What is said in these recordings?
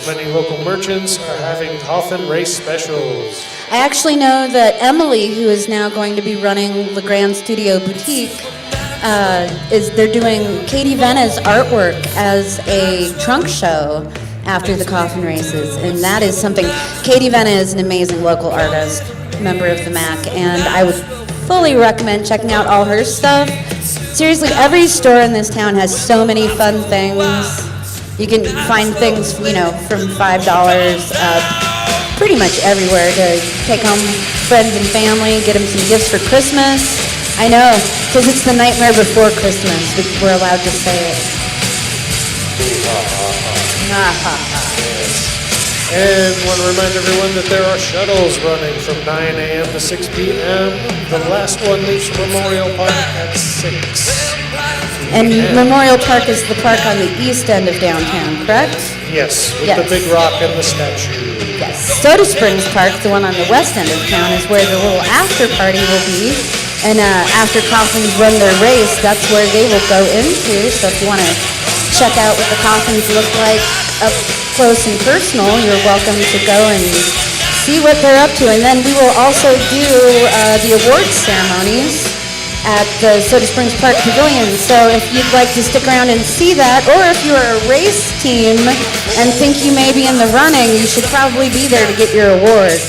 as many local merchants are having Coffin Race specials. I actually know that Emily, who is now going to be running Le Grand Studio Boutique, they're doing Katie Vena's artwork as a trunk show after the Coffin Races, and that is something. Katie Vena is an amazing local artist, member of the MAC, and I would fully recommend checking out all her stuff. Seriously, every store in this town has so many fun things. You can find things, from $5 pretty much everywhere to take home friends and family, get them some gifts for Christmas. I know, because it's the nightmare before Christmas. We're allowed to say it. And want to remind everyone that there are shuttles running from 9 a.m. to 6 p.m. The last one leaves Memorial Park at 6. And Memorial Park is the park on the east end of downtown, correct? Yes, with the big rock and the statue. Yes. Soda Springs Park, the one on the west end of town, is where the little after party will be. And after Coffins run their race, that's where they will go into. So if you want to check out what the Coffins look like up close and personal, you're welcome to go and see what they're up to. And then we will also do the awards ceremonies at the Soda Springs Park Pavilion. So if you'd like to stick around and see that, or if you're a race team and think you may be in the running, you should probably be there to get your award.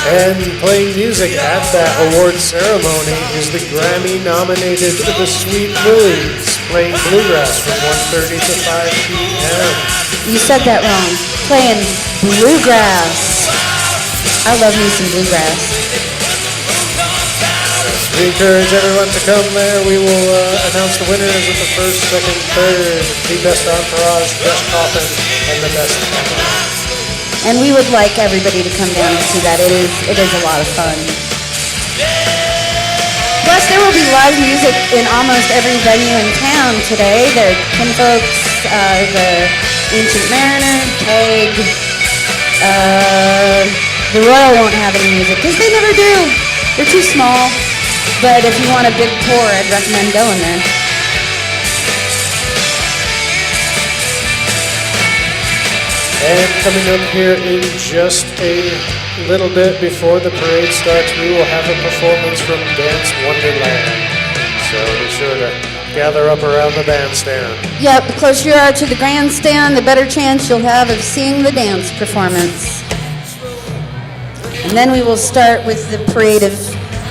And playing music at that award ceremony is the Grammy-nominated The Sweet Lilies, playing bluegrass from 1:30 to 5 p.m. You said that wrong. Playing bluegrass. I love me some bluegrass. We encourage everyone to come there. We will announce the winners of the first, second, third, the best entourage, best coffin, and the best Emma. And we would like everybody to come down and see that. It is a lot of fun. Plus, there will be live music in almost every venue in town today. There are Kinfolks, the Ancient Mariner, Keg. The Royal won't have any music because they never do. They're too small. But if you want a big tour, I'd recommend going there. And coming up here in just a little bit before the parade starts, we will have a performance from Dance Wonderland. So be sure to gather up around the bandstand. Yep, the closer you are to the grandstand, the better chance you'll have of seeing the dance performance. And then we will start with the parade of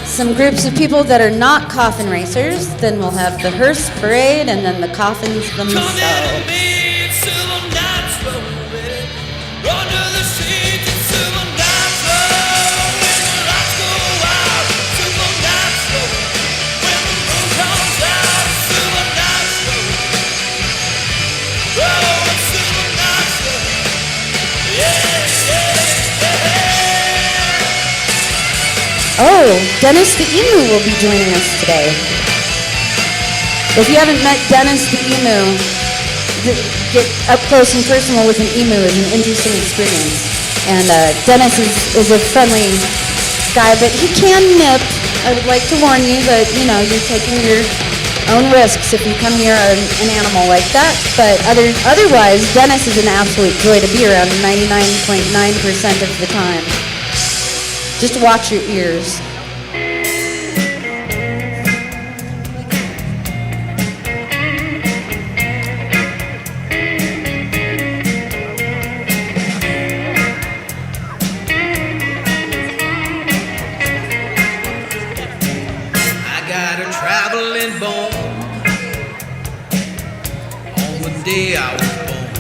some groups of people that are not coffin racers. Then we'll have the hearse parade and then the coffins themselves. Oh, Dennis the Emu will be joining us today. If you haven't met Dennis the Emu, get up close and personal with an emu is an interesting experience. And Dennis is a friendly guy, but he can nip. I would like to warn you that, you're taking your own risks if you come near an animal like that. But otherwise, Dennis is an absolute joy to be around 99.9% of the time. Just watch your ears. I got a traveling bone on the day I was born.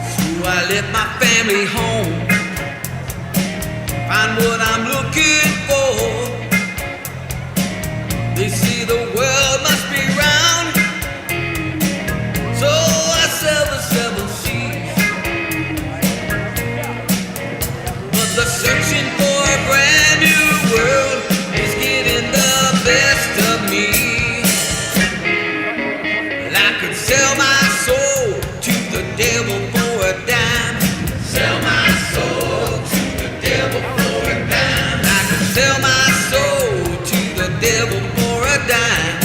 So I left my family home. Find what I'm looking for. They say the world must be round, so I sail the seven seas. But the searching for a brand new world is getting the best of me. Well, I could sell my soul to the devil for a dime. Sell my soul to the devil for a dime. I could sell my soul to the devil for a dime.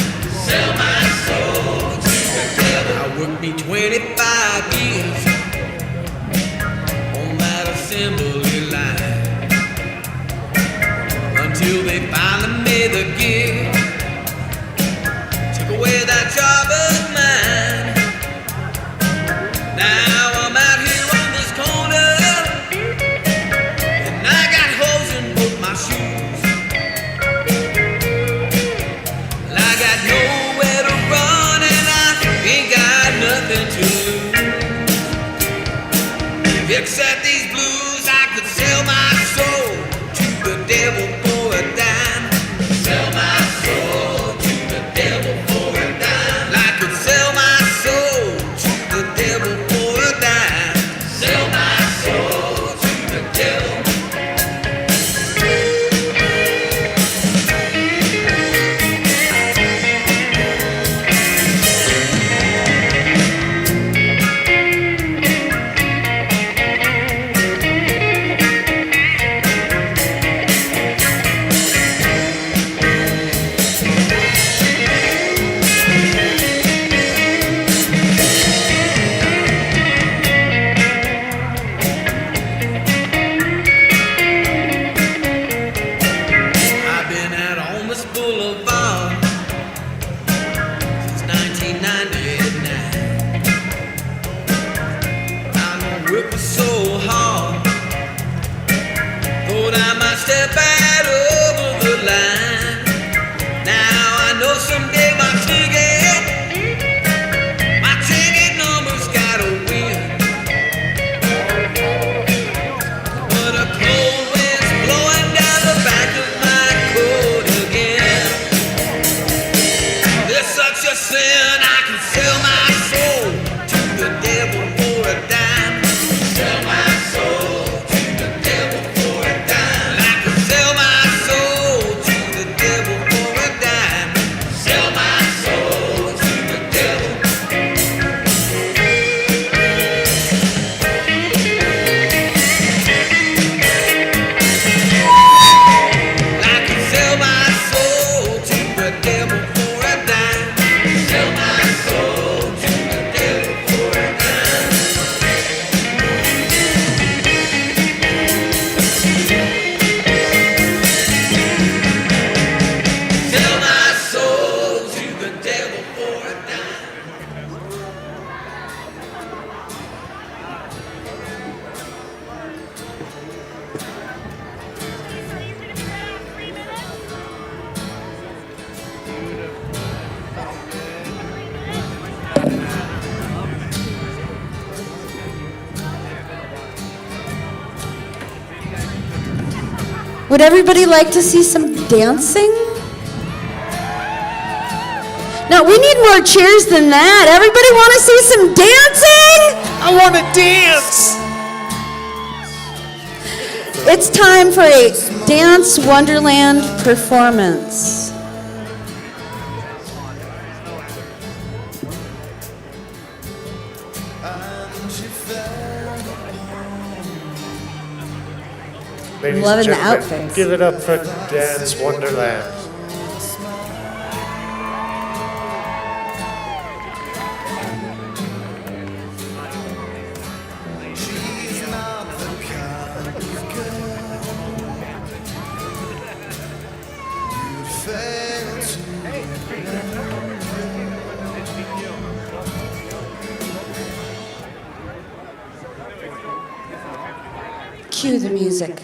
Except these blues, I could sell my soul to the devil for a dime. Sell my soul to the devil for a dime. I could sell my soul to the devil for a dime. Sell my soul to the devil. Would everybody like to see some dancing? No, we need more cheers than that. Everybody want to see some dancing? I want to dance. It's time for a Dance Wonderland performance. Ladies Loving and the gentlemen, outfits. give it up for Dance Wonderland. Cue the music.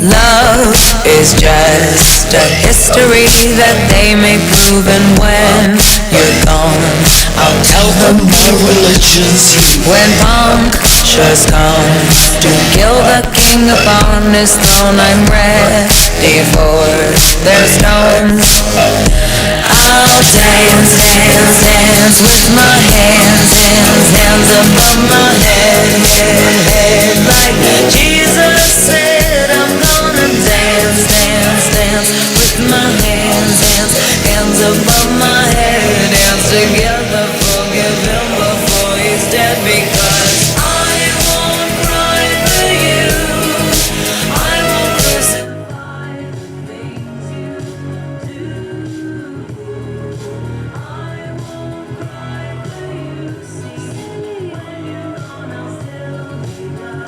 Love is just a history that they may prove, and when you're gone, I'll tell them my religion's you. When punctures come to kill the king upon his throne, I'm ready for their stones. I'll dance, dance, dance with my hands, hands, hands above my head, head, head, like Jesus said. I'm gonna dance, dance, dance with my hands, hands, hands above my head. Dance together, forgive him before he's dead, because I won't cry for you. I won't crucify the things you do. I won't cry for you. See, when you're gone, I'll still be mine.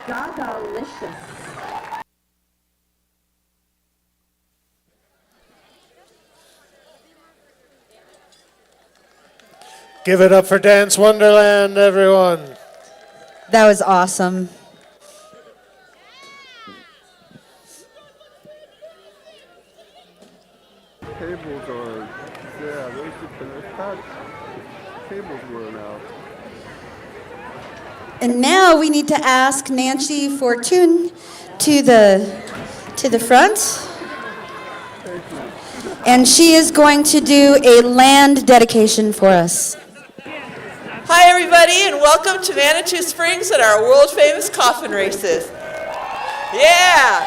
Gagalicious. Give it up for Dance Wonderland, everyone. That was awesome. Cables are, yeah, those are cables wearing out. And now we need to ask Nancy Fortune to the front. And she is going to do a land dedication for us. Hi, everybody, and welcome to Manitou Springs and our world-famous coffin races. Yeah!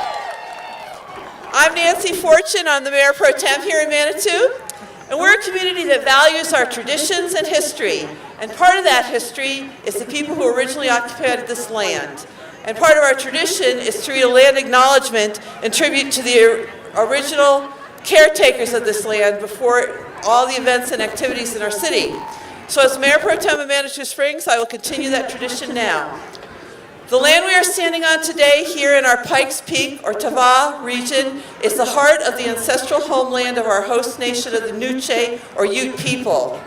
I'm Nancy Fortune. I'm the Mayor Pro Tem here in Manitou. And we're a community that values our traditions and history. And part of that history is the people who originally occupied this land. And part of our tradition is to read a land acknowledgement in tribute to the original caretakers of this land before all the events and activities in our city. So as Mayor Pro Tem of Manitou Springs, I will continue that tradition now. The land we are standing on today here in our Pikes Peak or Tava region is the heart of the ancestral homeland of our host nation of the Nuche or Ute people.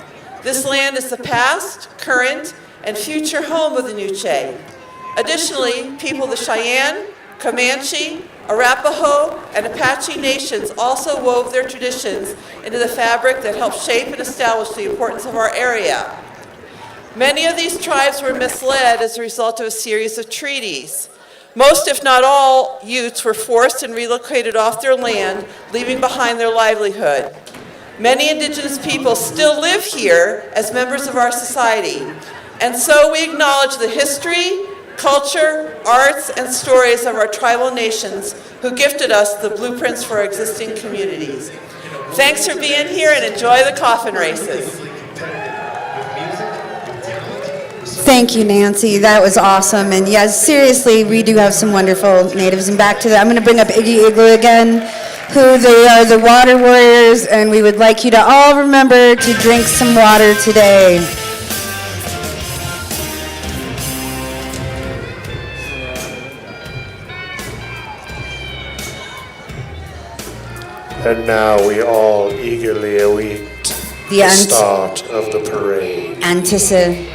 This land is the past, current, and future home of the Nuche. Additionally, people of the Cheyenne, Comanche, Arapaho, and Apache nations also wove their traditions into the fabric that helped shape and establish the importance of our area. Many of these tribes were misled as a result of a series of treaties. Most, if not all, Utes were forced and relocated off their land, leaving behind their livelihood. Many indigenous people still live here as members of our society, and so we acknowledge the history, culture, arts, and stories of our tribal nations who gifted us the blueprints for our existing communities. Thanks for being here and enjoy the coffin races. Thank you, Nancy. That was awesome. And yes, seriously, we do have some wonderful natives. And back to that, I'm going to bring up Iggy Igloo again, who they are the water warriors, and we would like you to all remember to drink some water today. And now we all eagerly await the start of the parade. Anticipation.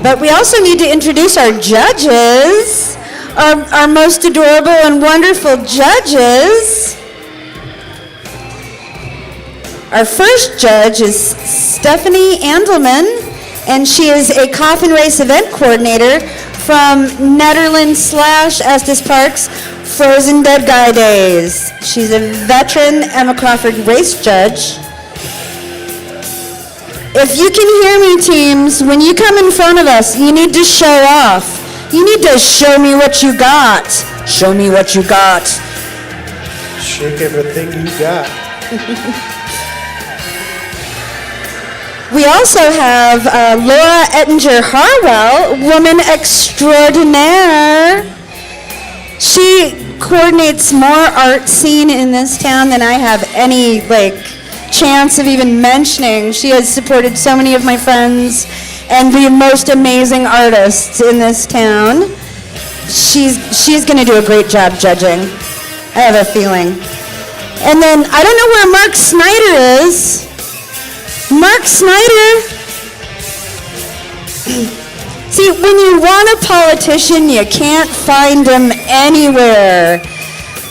But we also need to introduce our judges, our most adorable and wonderful judges. Our first judge is Stephanie Andelman, and she is a coffin race event coordinator from Netherlands/Estes Park's Frozen Dead Guy Days. She's a veteran Emma Crawford race judge. If you can hear me, teams, when you come in front of us, you need to show off. You need to show me what you got. Show me what you got. Shake everything you got. We also have Laura Ettinger Harwell, woman extraordinaire. She coordinates more art scene in this town than I have any chance of even mentioning. She has supported so many of my friends and the most amazing artists in this town. She's going to do a great job judging. I have a feeling. And then I don't know where Mark Snyder is. Mark Snyder. See, when you want a politician, you can't find him anywhere.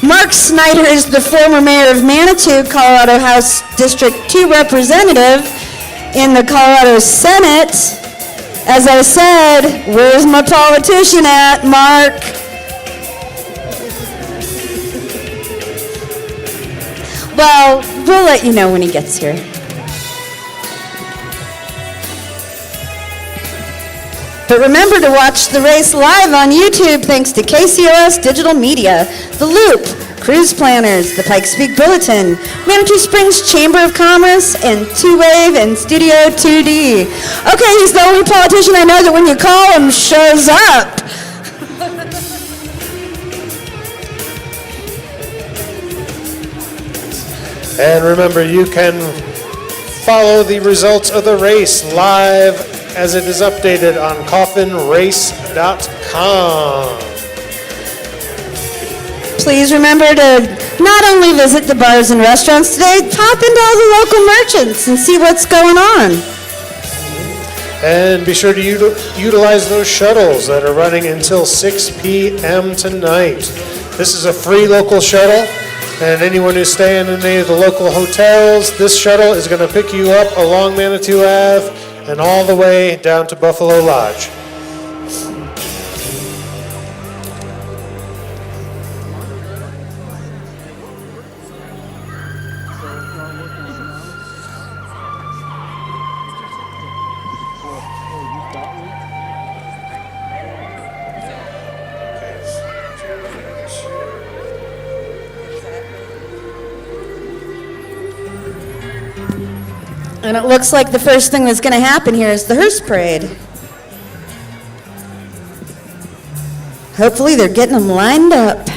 Mark Snyder is the former mayor of Manitou, Colorado House District 2 representative in the Colorado Senate. As I said, where's my politician at, Mark? Well, we'll let you know when he gets here. But remember to watch the race live on YouTube thanks to KCOS Digital Media, The Loop, Cruise Planners, the Pikes Peak Bulletin, Manitou Springs Chamber of Commerce, and Two Wave and Studio 2D. Okay, he's the only politician I know that when you call him shows up. And remember, you can follow the results of the race live as it is updated on coffinrace.com. Please remember to not only visit the bars and restaurants today, pop into all the local merchants and see what's going on. And be sure to utilize those shuttles that are running until 6 p.m. tonight. This is a free local shuttle, and anyone who's staying in any of the local hotels, this shuttle is going to pick you up along Manitou Ave and all the way down to Buffalo Lodge. And it looks like the first thing that's going to happen here is the Hearse Parade. Hopefully they're getting them lined up.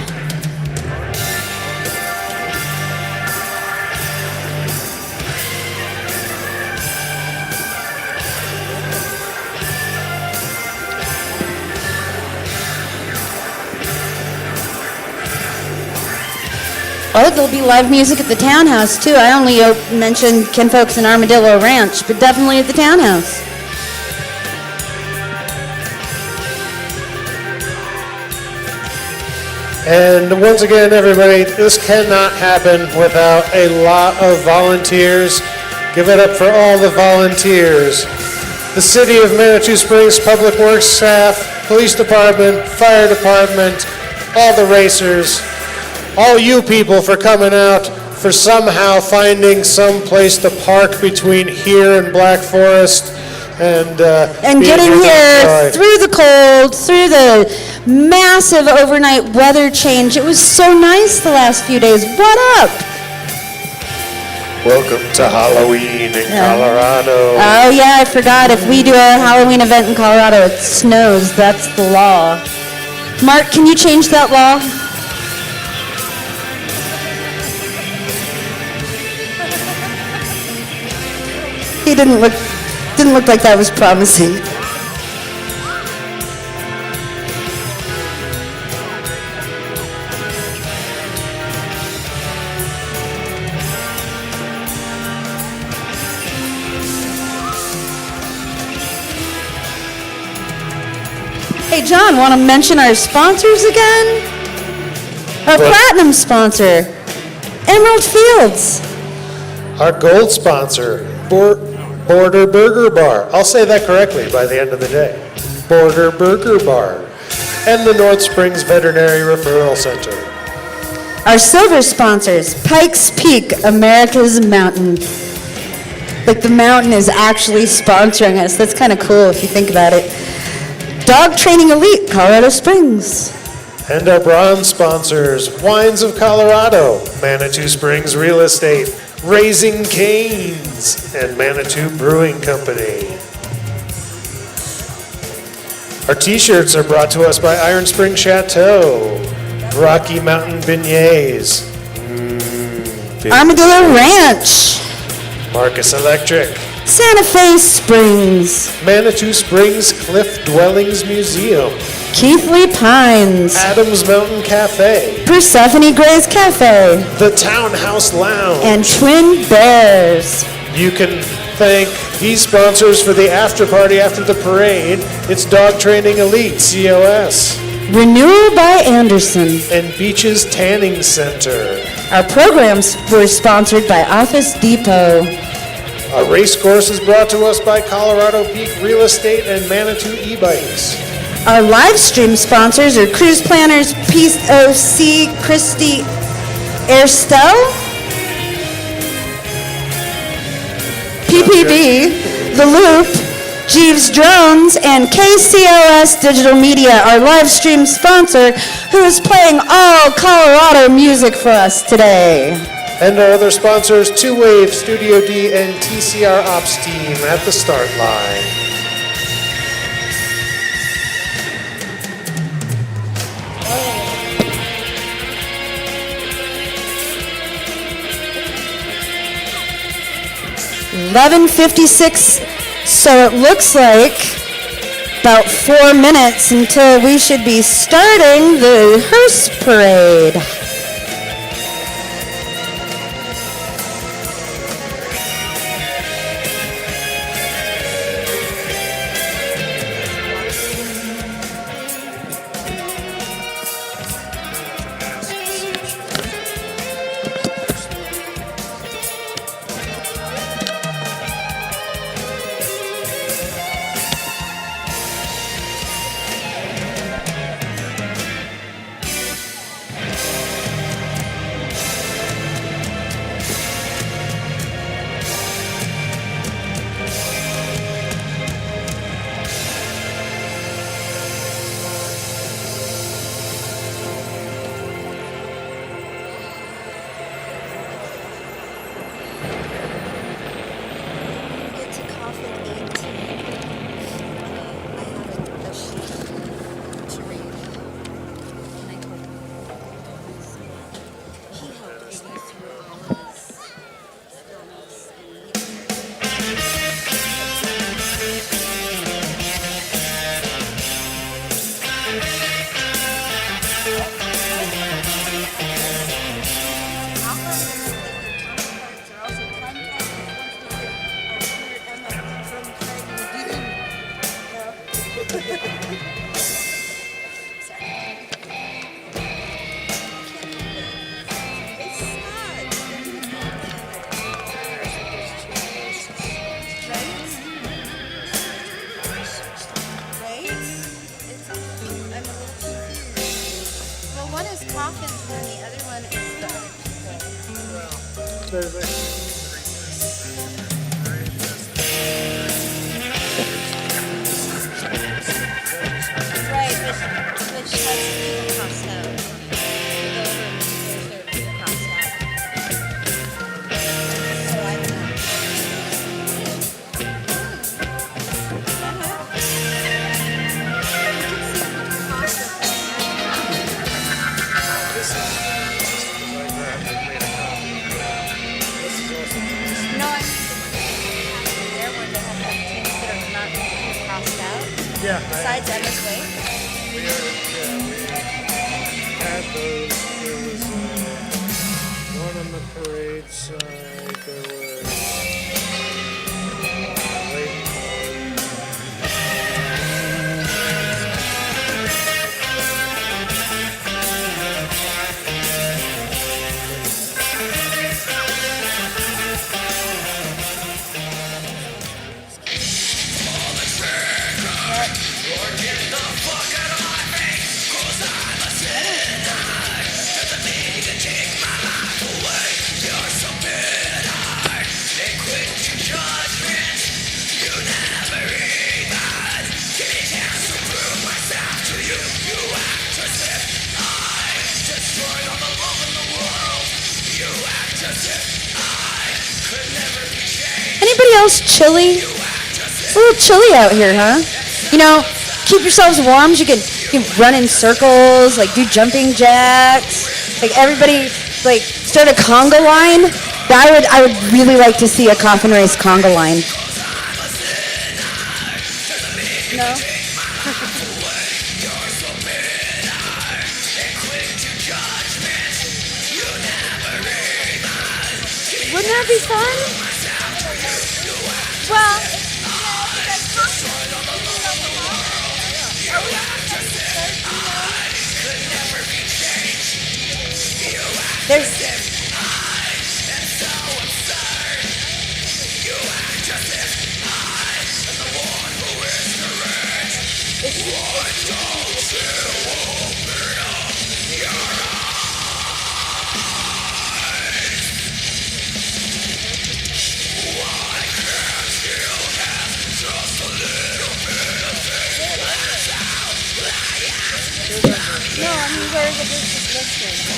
Oh, there'll be live music at the Townhouse, too. I only mentioned Kinfolks and Armadillo Ranch, but definitely at the Townhouse. And once again, everybody, this cannot happen without a lot of volunteers. Give it up for all the volunteers. The City of Manitou Springs Public Works staff, Police Department, Fire Department, all the racers, all you people for coming out, for somehow finding some place to park between here and Black Forest, and getting here through the cold, through the massive overnight weather change. It was so nice the last few days. What up? Welcome to Halloween in Colorado. Oh yeah, I forgot. If we do a Halloween event in Colorado, it snows. That's the law. Mark, can you change that law? He didn't look like that was promising. Hey John, want to mention our sponsors again? Our platinum sponsor, Emerald Fields. Our gold sponsor, Border Burger Bar. I'll say that correctly by the end of the day. Border Burger Bar. And the North Springs Veterinary Referral Center. Our silver sponsors, Pikes Peak, America's Mountain. Like the mountain is actually sponsoring us. That's kind of cool if you think about it. Dog Training Elite, Colorado Springs. And our bronze sponsors, Wines of Colorado, Manitou Springs Real Estate, Raising Cane's, and Manitou Brewing Company. Our t-shirts are brought to us by Iron Spring Chateau, Rocky Mountain Beignets, Armadillo Ranch, Marcus Electric, Santa Fe Springs, Manitou Springs Cliff Dwellings Museum, Keithley Pines, Adams Mountain Cafe, Persephone Gray's Cafe, the Townhouse Lounge, and Twin Bears. You can thank these sponsors for the after party after the parade. It's Dog Training Elite, COS. Renewal by Anderson. And Beaches Tanning Center. Our programs were sponsored by Office Depot. Our race course is brought to us by Colorado Peak Real Estate and Manitou E-Bikes. Our live stream sponsors are Cruise Planners POC Christie Erstel, PPB, The Loop, Jeeves Drones, and KCOS Digital Media, our live stream sponsor, who is playing all Colorado music for us today. And our other sponsors, Two Wave, Studio D, and TCR Ops Team at the start line. $11.56 So it looks like about 4 minutes until we should be starting the Hearse Parade. Yeah. Besides Emma's Way? We had those. There was one on the parade side. There was Anybody else chilly? It's a little chilly out here, huh? You know, keep yourselves warm. You can run in circles, like do jumping jacks. Like everybody, like start a conga line. I would really like to see a coffin race conga line. No. Wouldn't that be fun? Well, there's no, I mean, where the Hearse is listed.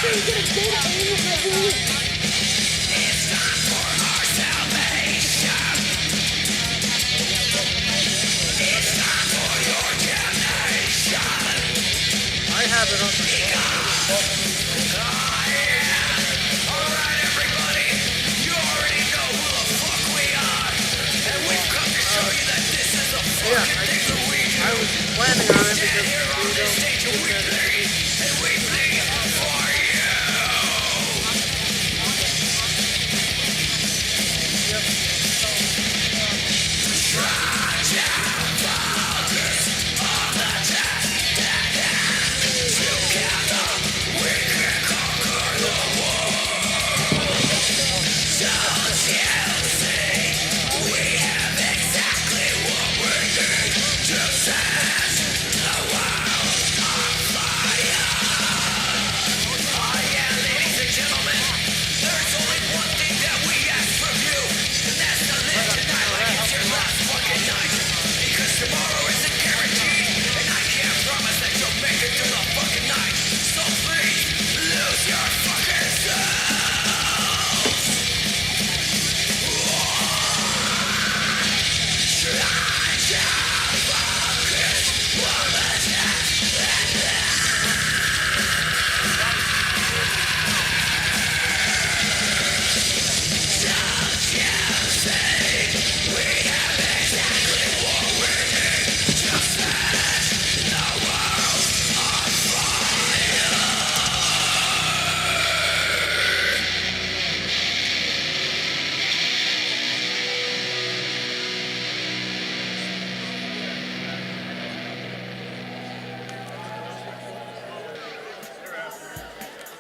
I have it on the Yeah, I was planning on it because we don't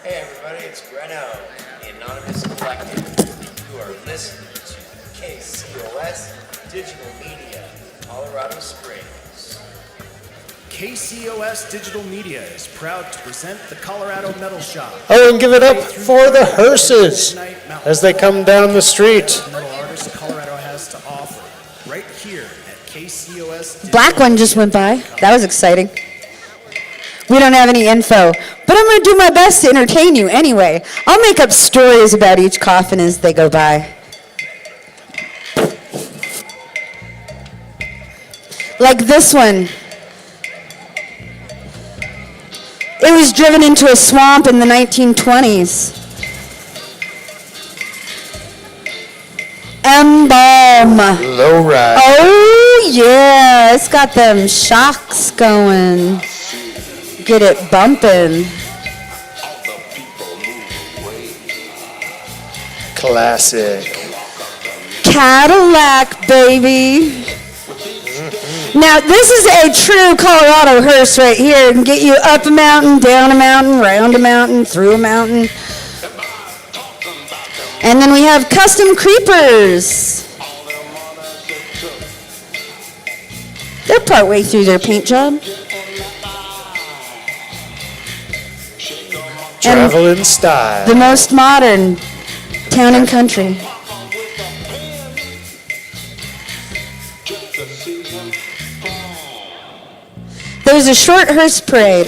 Hey everybody, it's Breno, the Anonymous Collective. You are listening to KCOS Digital Media, Colorado Springs. KCOS Digital Media is proud to present the Colorado Metal Shop. Oh, and give it up for the hearses as they come down the street. Metal artists Colorado has to offer right here at KCOS. Black one just went by. That was exciting. We don't have any info, but I'm going to do my best to entertain you anyway. I'll make up stories about each coffin as they go by. Like this one. It was driven into a swamp in the 1920s. Embalm. Low ride. Oh, yeah. It's got them shocks going. Get it bumping. Classic. Cadillac, baby. Now, this is a true Colorado hearse right here. It can get you up a mountain, down a mountain, round a mountain, through a mountain. And then we have custom creepers. They're partway through their paint job. Travel in style. The most modern town and country. There's a short hearse parade.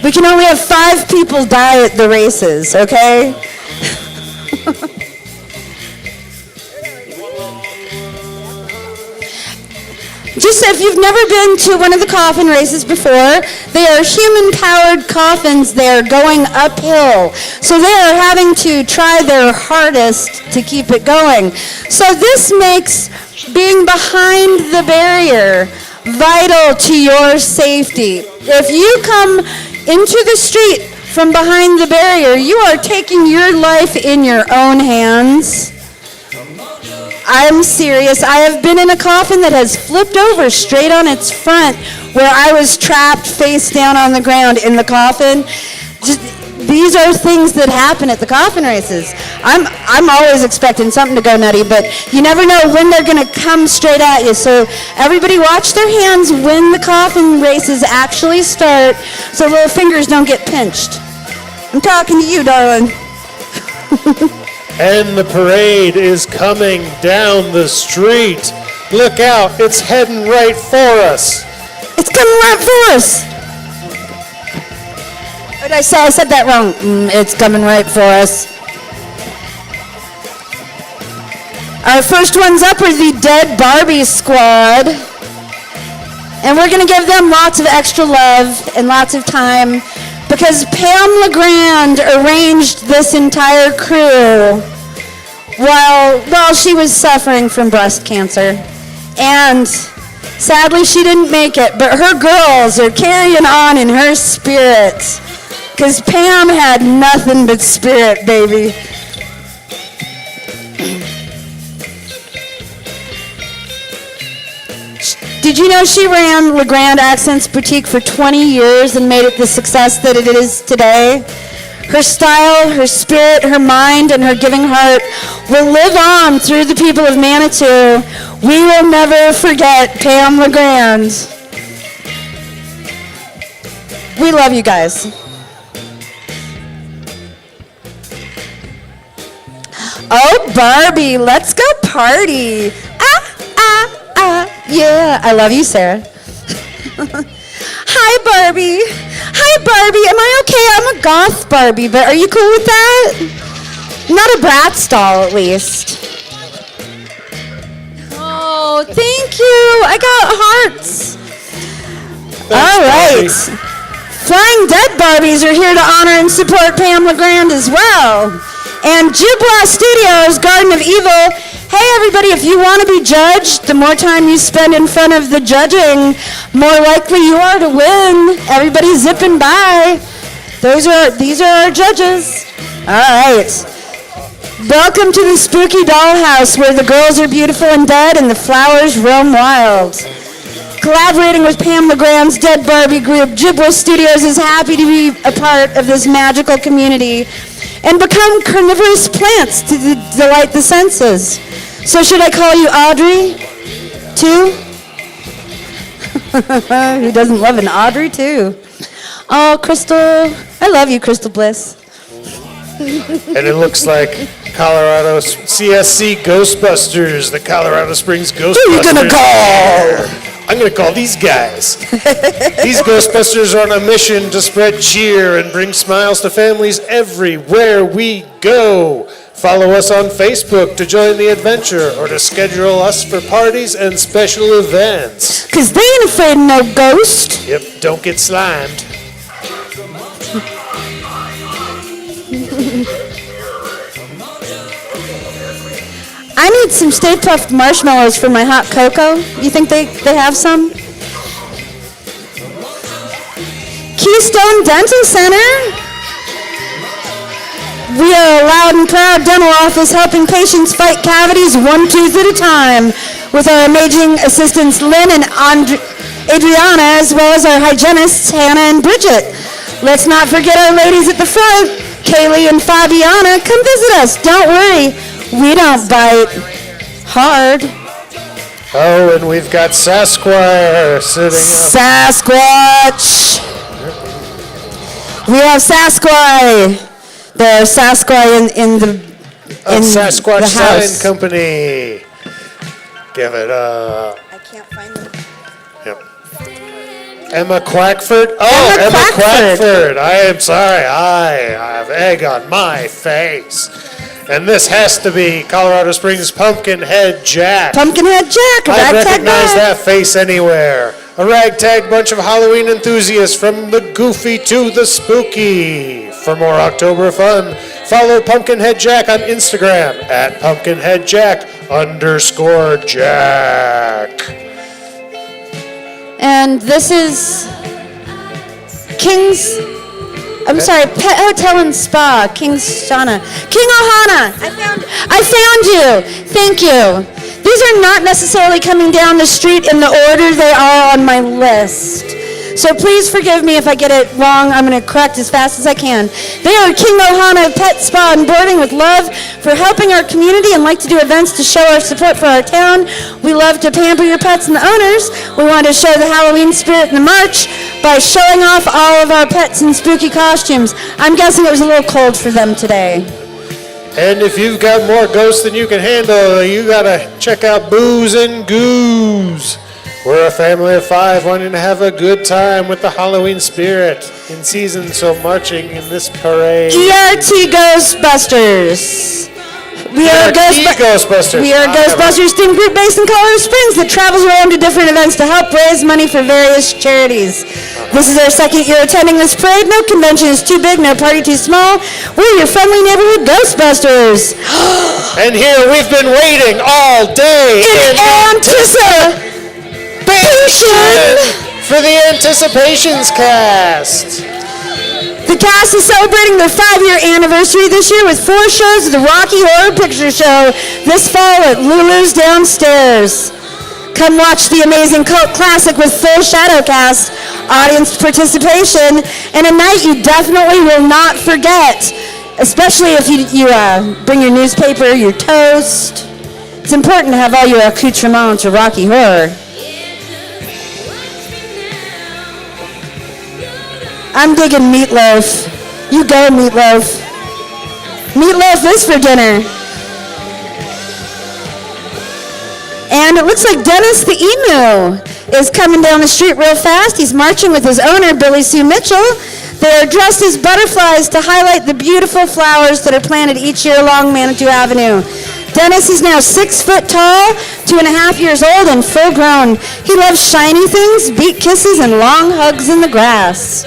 We can only have 5 people die at the races, okay? Just if you've never been to one of the coffin races before, they are human-powered coffins. They're going uphill. So they are having to try their hardest to keep it going. So this makes being behind the barrier vital to your safety. If you come into the street from behind the barrier, you are taking your life in your own hands. I'm serious. I have been in a coffin that has flipped over straight on its front where I was trapped face down on the ground in the coffin. These are things that happen at the coffin races. I'm always expecting something to go nutty, but you never know when they're going to come straight at you. So everybody watch their hands when the coffin races actually start so little fingers don't get pinched. I'm talking to you, darling. And the parade is coming down the street. Look out, it's heading right for us. It's coming right for us. I say? I said that wrong. It's coming right for us. Our first ones up are the Dead Barbie Squad. And we're going to give them lots of extra love and lots of time because Pam LeGrand arranged this entire crew while she was suffering from breast cancer. And sadly, she didn't make it, but her girls are carrying on in her spirit because Pam had nothing but spirit, baby. Did you know she ran LeGrand Accents Boutique for 20 years and made it the success that it is today? Her style, her spirit, her mind, and her giving heart will live on through the people of Manitou. We will never forget Pam LeGrand. We love you guys. Oh, Barbie, let's go party. Yeah, I love you, Sarah. Hi, Barbie. Hi, Barbie. Am I okay? I'm a goth Barbie, but are you cool with that? Not a Bratz doll, at least. Oh, thank you. I got hearts. All right. Flying Dead Barbies are here to honor and support Pam LeGrand as well. And Jubla Studios, Garden of Evil. Hey, everybody, if you want to be judged, the more time you spend in front of the judging, more likely you are to win. Everybody's zipping by. These are our judges. All right. Welcome to the spooky dollhouse where the girls are beautiful and dead and the flowers roam wild. Collaborating with Pam LeGrand's Dead Barbie group, Jubla Studios is happy to be a part of this magical community and become carnivorous plants to delight the senses. So should I call you Audrey, too? Who doesn't love an Audrey, too? Oh, Crystal. I love you, Crystal Bliss. And it looks like Colorado CSC Ghostbusters, the Colorado Springs Ghostbusters. Who are you going to call? I'm going to call these guys. These Ghostbusters are on a mission to spread cheer and bring smiles to families everywhere we go. Follow us on Facebook to join the adventure or to schedule us for parties and special events. Because they ain't afraid of no ghost. Yep, don't get slimed. I need some Stay Puft marshmallows for my hot cocoa. You think they have some? Keystone Dental Center. We are a loud and proud dental office helping patients fight cavities one tooth at a time with our amazing assistants Lynn and Adriana, as well as our hygienists Hannah and Bridget. Let's not forget our ladies at the front, Kaylee and Fabiana. Come visit us. Don't worry, we don't bite hard. Oh, and we've got Sasquatch sitting up. Sasquatch. We have Sasquatch. There's Sasquatch in the Sasquatch the house. Sign Company. Give it up. I can't find them. Yep. Emma Crawford. Oh, Emma Crawford. I am sorry. I have egg on my face. And this has to be Colorado Springs Pumpkinhead Jack. Pumpkinhead Jack. I recognize that face anywhere. A ragtag bunch of Halloween enthusiasts from the goofy to the spooky. For more October fun, follow Pumpkinhead Jack on Instagram at PumpkinheadJack_Jack. And this is Pet Hotel and Spa, King Ohana. I found you. Thank you. These are not necessarily coming down the street in the order they are on my list. So please forgive me if I get it wrong. I'm going to correct as fast as I can. They are King Ohana Pet Spa and Boarding with love for helping our community and like to do events to show our support for our town. We love to pamper your pets and the owners. We want to show the Halloween spirit in the March by showing off all of our pets in spooky costumes. I'm guessing it was a little cold for them today. And if you've got more ghosts than you can handle, you got to check out Booze and Goose. We're a family of 5 wanting to have a good time with the Halloween spirit in season, so marching in this parade. GRT Ghostbusters. We are Ghostbusters. We are a Ghostbusters student group based in Colorado Springs that travels around to different events to help raise money for various charities. This is our second year attending this parade. No convention is too big, no party too small. We're your friendly neighborhood Ghostbusters. And here we've been waiting all day In anticipation for the Anticipations cast. The cast is celebrating their 5-year anniversary this year with 4 shows of the Rocky Horror Picture Show this fall at Lulu's Downstairs. Come watch the amazing cult classic with full shadow cast, audience participation, and a night you definitely will not forget, especially if you bring your newspaper, your toast. It's important to have all your accoutrements to Rocky Horror. I'm digging meatloaf. You go, meatloaf. Meatloaf is for dinner. And it looks like Dennis the Emu is coming down the street real fast. He's marching with his owner, Billy Sue Mitchell. They are dressed as butterflies to highlight the beautiful flowers that are planted each year along Manitou Avenue. Dennis is now 6 foot tall, 2.5 years old, and full grown. He loves shiny things, beat kisses, and long hugs in the grass.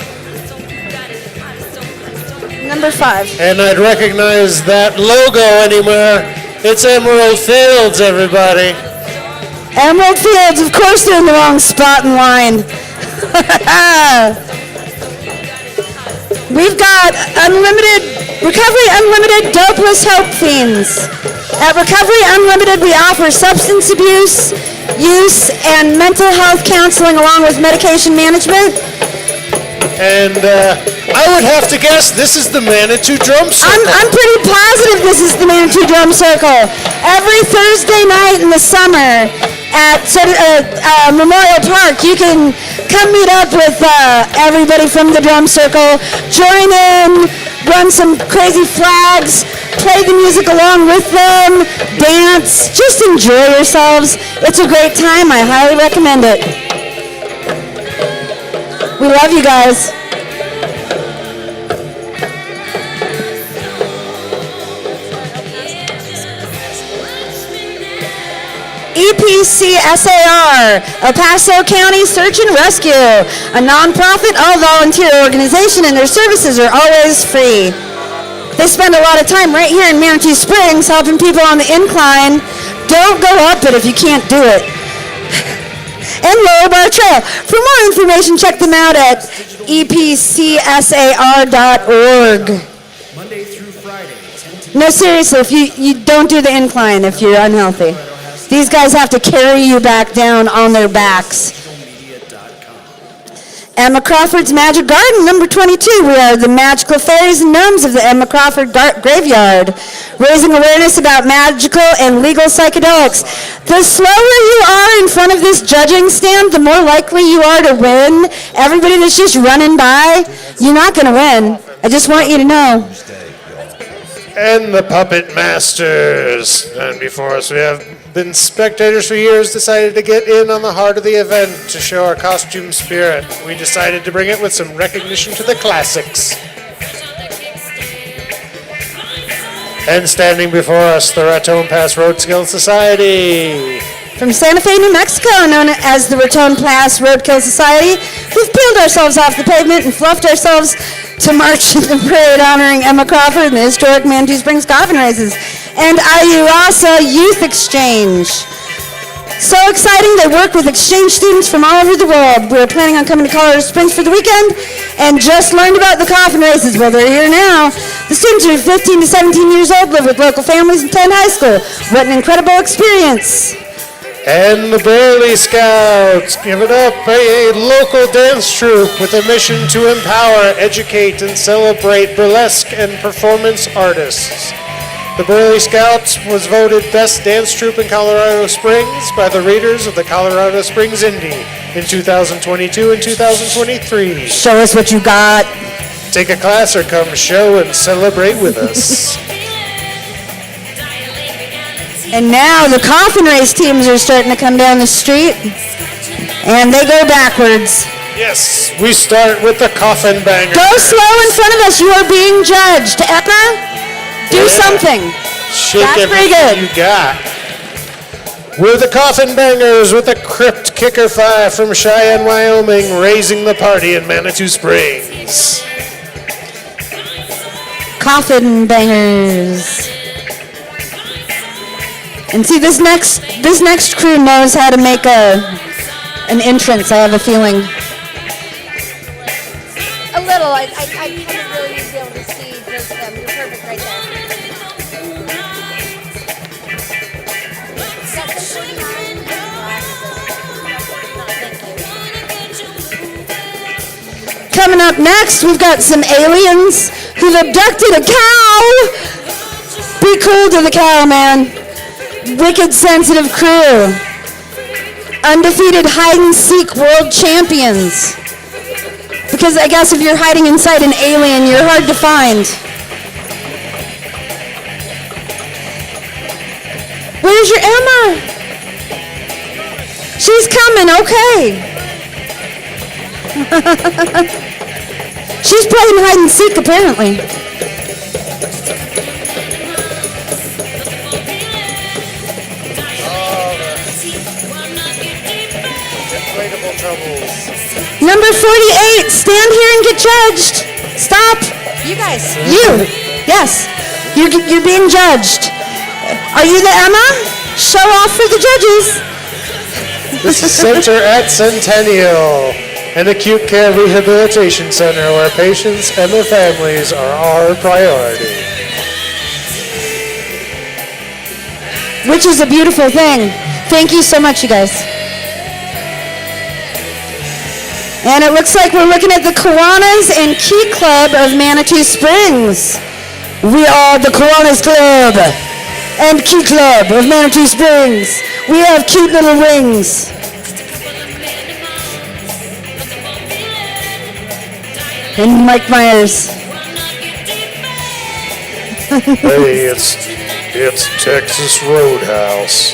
Number 5. And I'd recognize that logo anywhere. It's Emerald Fields, everybody. Emerald Fields, of course they're in the wrong spot in line. We've got Recovery Unlimited Dopeless Hope Fiends. At Recovery Unlimited, we offer substance abuse, use, and mental health counseling along with medication management. And I would have to guess this is the Manitou Drum Circle. I'm pretty positive this is the Manitou Drum Circle. Every Thursday night in the summer at Memorial Park, you can come meet up with everybody from the Drum Circle, join in, run some crazy flags, play the music along with them, dance, just enjoy yourselves. It's a great time. I highly recommend it. We love you guys. EPCSAR, El Paso County Search and Rescue, a nonprofit, all-volunteer organization, and their services are always free. They spend a lot of time right here in Manitou Springs helping people on the incline. Don't go up it if you can't do it. And Lower Bar Trail. For more information, check them out at epcsar.org. Monday through Friday, 10 to No, seriously, if you don't do the incline if you're unhealthy. These guys have to carry you back down on their backs. Emma Crawford's Magic Garden, number 22. We are the magical fairies and gnomes of the Emma Crawford Graveyard, raising awareness about magical and legal psychedelics. The slower you are in front of this judging stand, the more likely you are to win. Everybody that's just running by, you're not going to win. I just want you to know. And the Puppet Masters. And before us, we have been spectators for years, decided to get in on the heart of the event to show our costume spirit. We decided to bring it with some recognition to the classics. And standing before us, the Raton Pass Roadkill Society. From Santa Fe, New Mexico, known as the Raton Pass Roadkill Society, we've peeled ourselves off the pavement and fluffed ourselves to march in the parade honoring Emma Crawford and the historic Manitou Springs Coffin Races and IUASA Youth Exchange. So exciting, they work with exchange students from all over the world. We're planning on coming to Colorado Springs for the weekend and just learned about the coffin races. Well, they're here now. The students are 15 to 17 years old, live with local families, and attend high school. What an incredible experience. And the Burley Scouts, give it up, a local dance troupe with a mission to empower, educate, and celebrate burlesque and performance artists. The Burley Scouts was voted Best Dance Troupe in Colorado Springs by the readers of the Colorado Springs Indie in 2022 and 2023. Show us what you got. Take a class or come show and celebrate with us. And now the coffin race teams are starting to come down the street. And they go backwards. Yes, we start with the coffin banger. Go slow in front of us. You are being judged. Emma, do something. Shake That's pretty everything good. you got. We're the Coffin Bangers with the Crypt Kicker 5 from Cheyenne, Wyoming, raising the party in Manitou Springs. Coffin bangers. And see, this next crew knows how to make an entrance, I have a feeling. A little. I kind of really need to be able to see just them. You're perfect right there. Coming up next, we've got some aliens who've abducted a cow. Be cool to the cow, man. Wicked sensitive crew. Undefeated hide and seek world champions. Because I guess if you're hiding inside an alien, you're hard to find. Where's your Emma? She's coming, okay. She's playing hide and seek, apparently. Inflatable troubles. Number 48, stand here and get judged. Stop. You guys. You. Yes. You're being judged. Are you the Emma? Show off for the judges. This is Center at Centennial, an acute care rehabilitation center where patients and their families are our priority. Which is a beautiful thing. Thank you so much, you guys. And it looks like we're looking at the Kiwanis and Key Club of Manitou Springs. We are the Kiwanis Club and Key Club of Manitou Springs. We have cute little wings. And Mike Myers. Hey, it's Texas Roadhouse.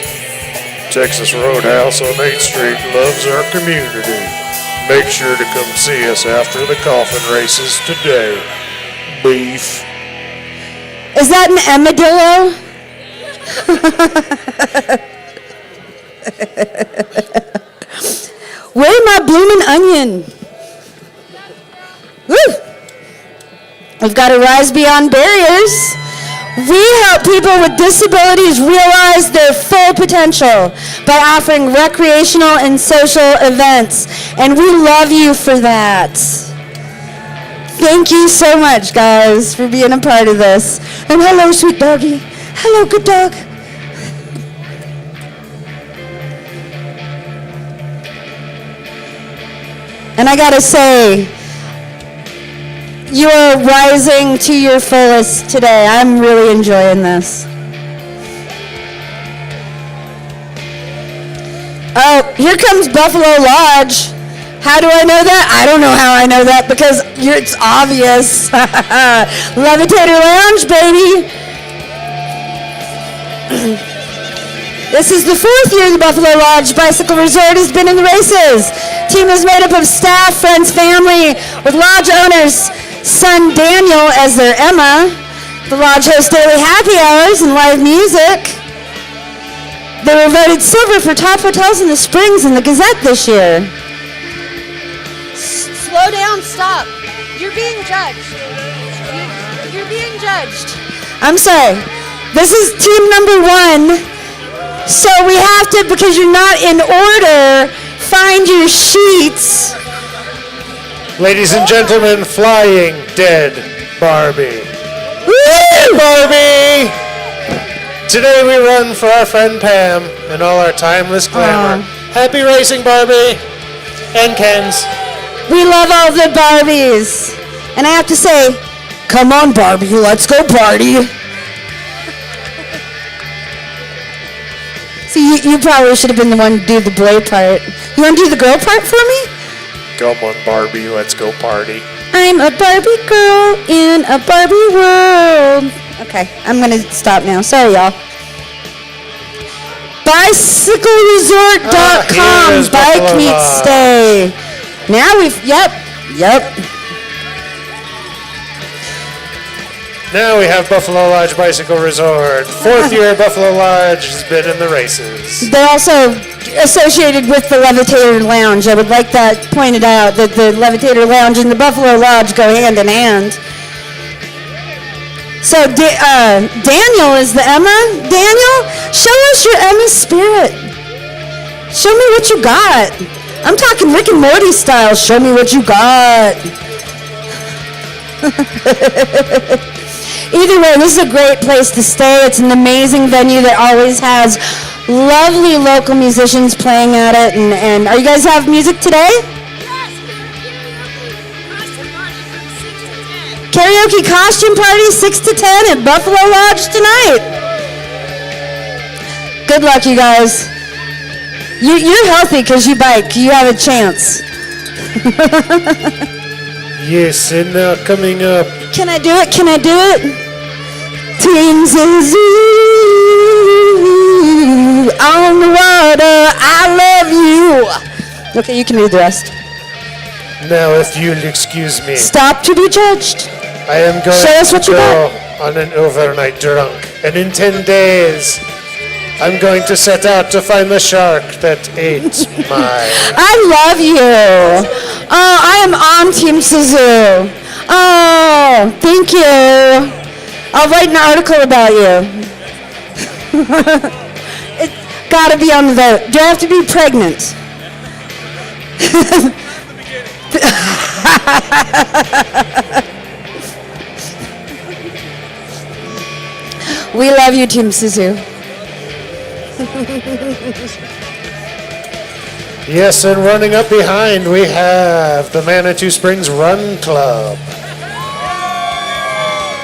Texas Roadhouse on 8th Street loves our community. Make sure to come see us after the coffin races today. Beef. Is that an Emadillo? Where's my bloomin' onion? Woo! We've got to rise beyond barriers. We help people with disabilities realize their full potential by offering recreational and social events. And we love you for that. Thank you so much, guys, for being a part of this. And hello, sweet doggy. Hello, good dog. And I gotta say, you are rising to your fullest today. I'm really enjoying this. Oh, here comes Buffalo Lodge. How do I know that? I don't know how I know that because it's obvious. Levitator Lounge, baby. This is the 4th year the Buffalo Lodge Bicycle Resort has been in the races. Team is made up of staff, friends, family, with lodge owners' son Daniel as their Emma. The lodge hosts daily happy hours and live music. They were voted silver for top hotels in the Springs in the Gazette this year. Slow down, stop. You're being judged. You're being judged. I'm sorry. This is team number 1. So we have to, because you're not in order, find your sheets. Ladies and gentlemen, Flying Dead Barbie. Woo! Barbie! Today we run for our friend Pam and all our timeless glamour. Happy racing, Barbie! And Ken's. We love all the Barbies. And I have to say, come on, Barbie, let's go party. See, you probably should have been the one to do the boy part. You want to do the girl part for me? Come on, Barbie, let's go party. I'm a Barbie girl in a Barbie world. Okay, I'm going to stop now. Sorry, y'all. BicycleResort.com. Here's Bike Buffalo meets Lodge. stay. Now yep. Now we have Buffalo Lodge Bicycle Resort. Fourth year Buffalo Lodge has been in the races. They're also associated with the Levitator Lounge. I would like that pointed out, that the Levitator Lounge and the Buffalo Lodge go hand in hand. So Daniel is the Emma. Daniel, show us your Emma spirit. Show me what you got. I'm talking Rick and Morty style. Show me what you got. Either way, this is a great place to stay. It's an amazing venue that always has lovely local musicians playing at it. And are you guys have music today? Karaoke costume party 6 to 10 at Buffalo Lodge tonight. Good luck, you guys. You're healthy because you bike. You have a chance. Yes, and now coming up. Can I do it? Can I do it? Team Zoo on the water. I love you. Okay, you can read the rest. Now, if you'll excuse me, Stop to be judged. I am going Show us what to you go on an overnight drunk. And in 10 days, I'm going to set out to find the shark that ate my... I love you. Oh, I am on Team Suzu. Oh, thank you. I'll write an article about you. It's gotta be on the vote. Do I have to be pregnant? We love you, Team Suzu. Yes, and running up behind, we have the Manitou Springs Run Club.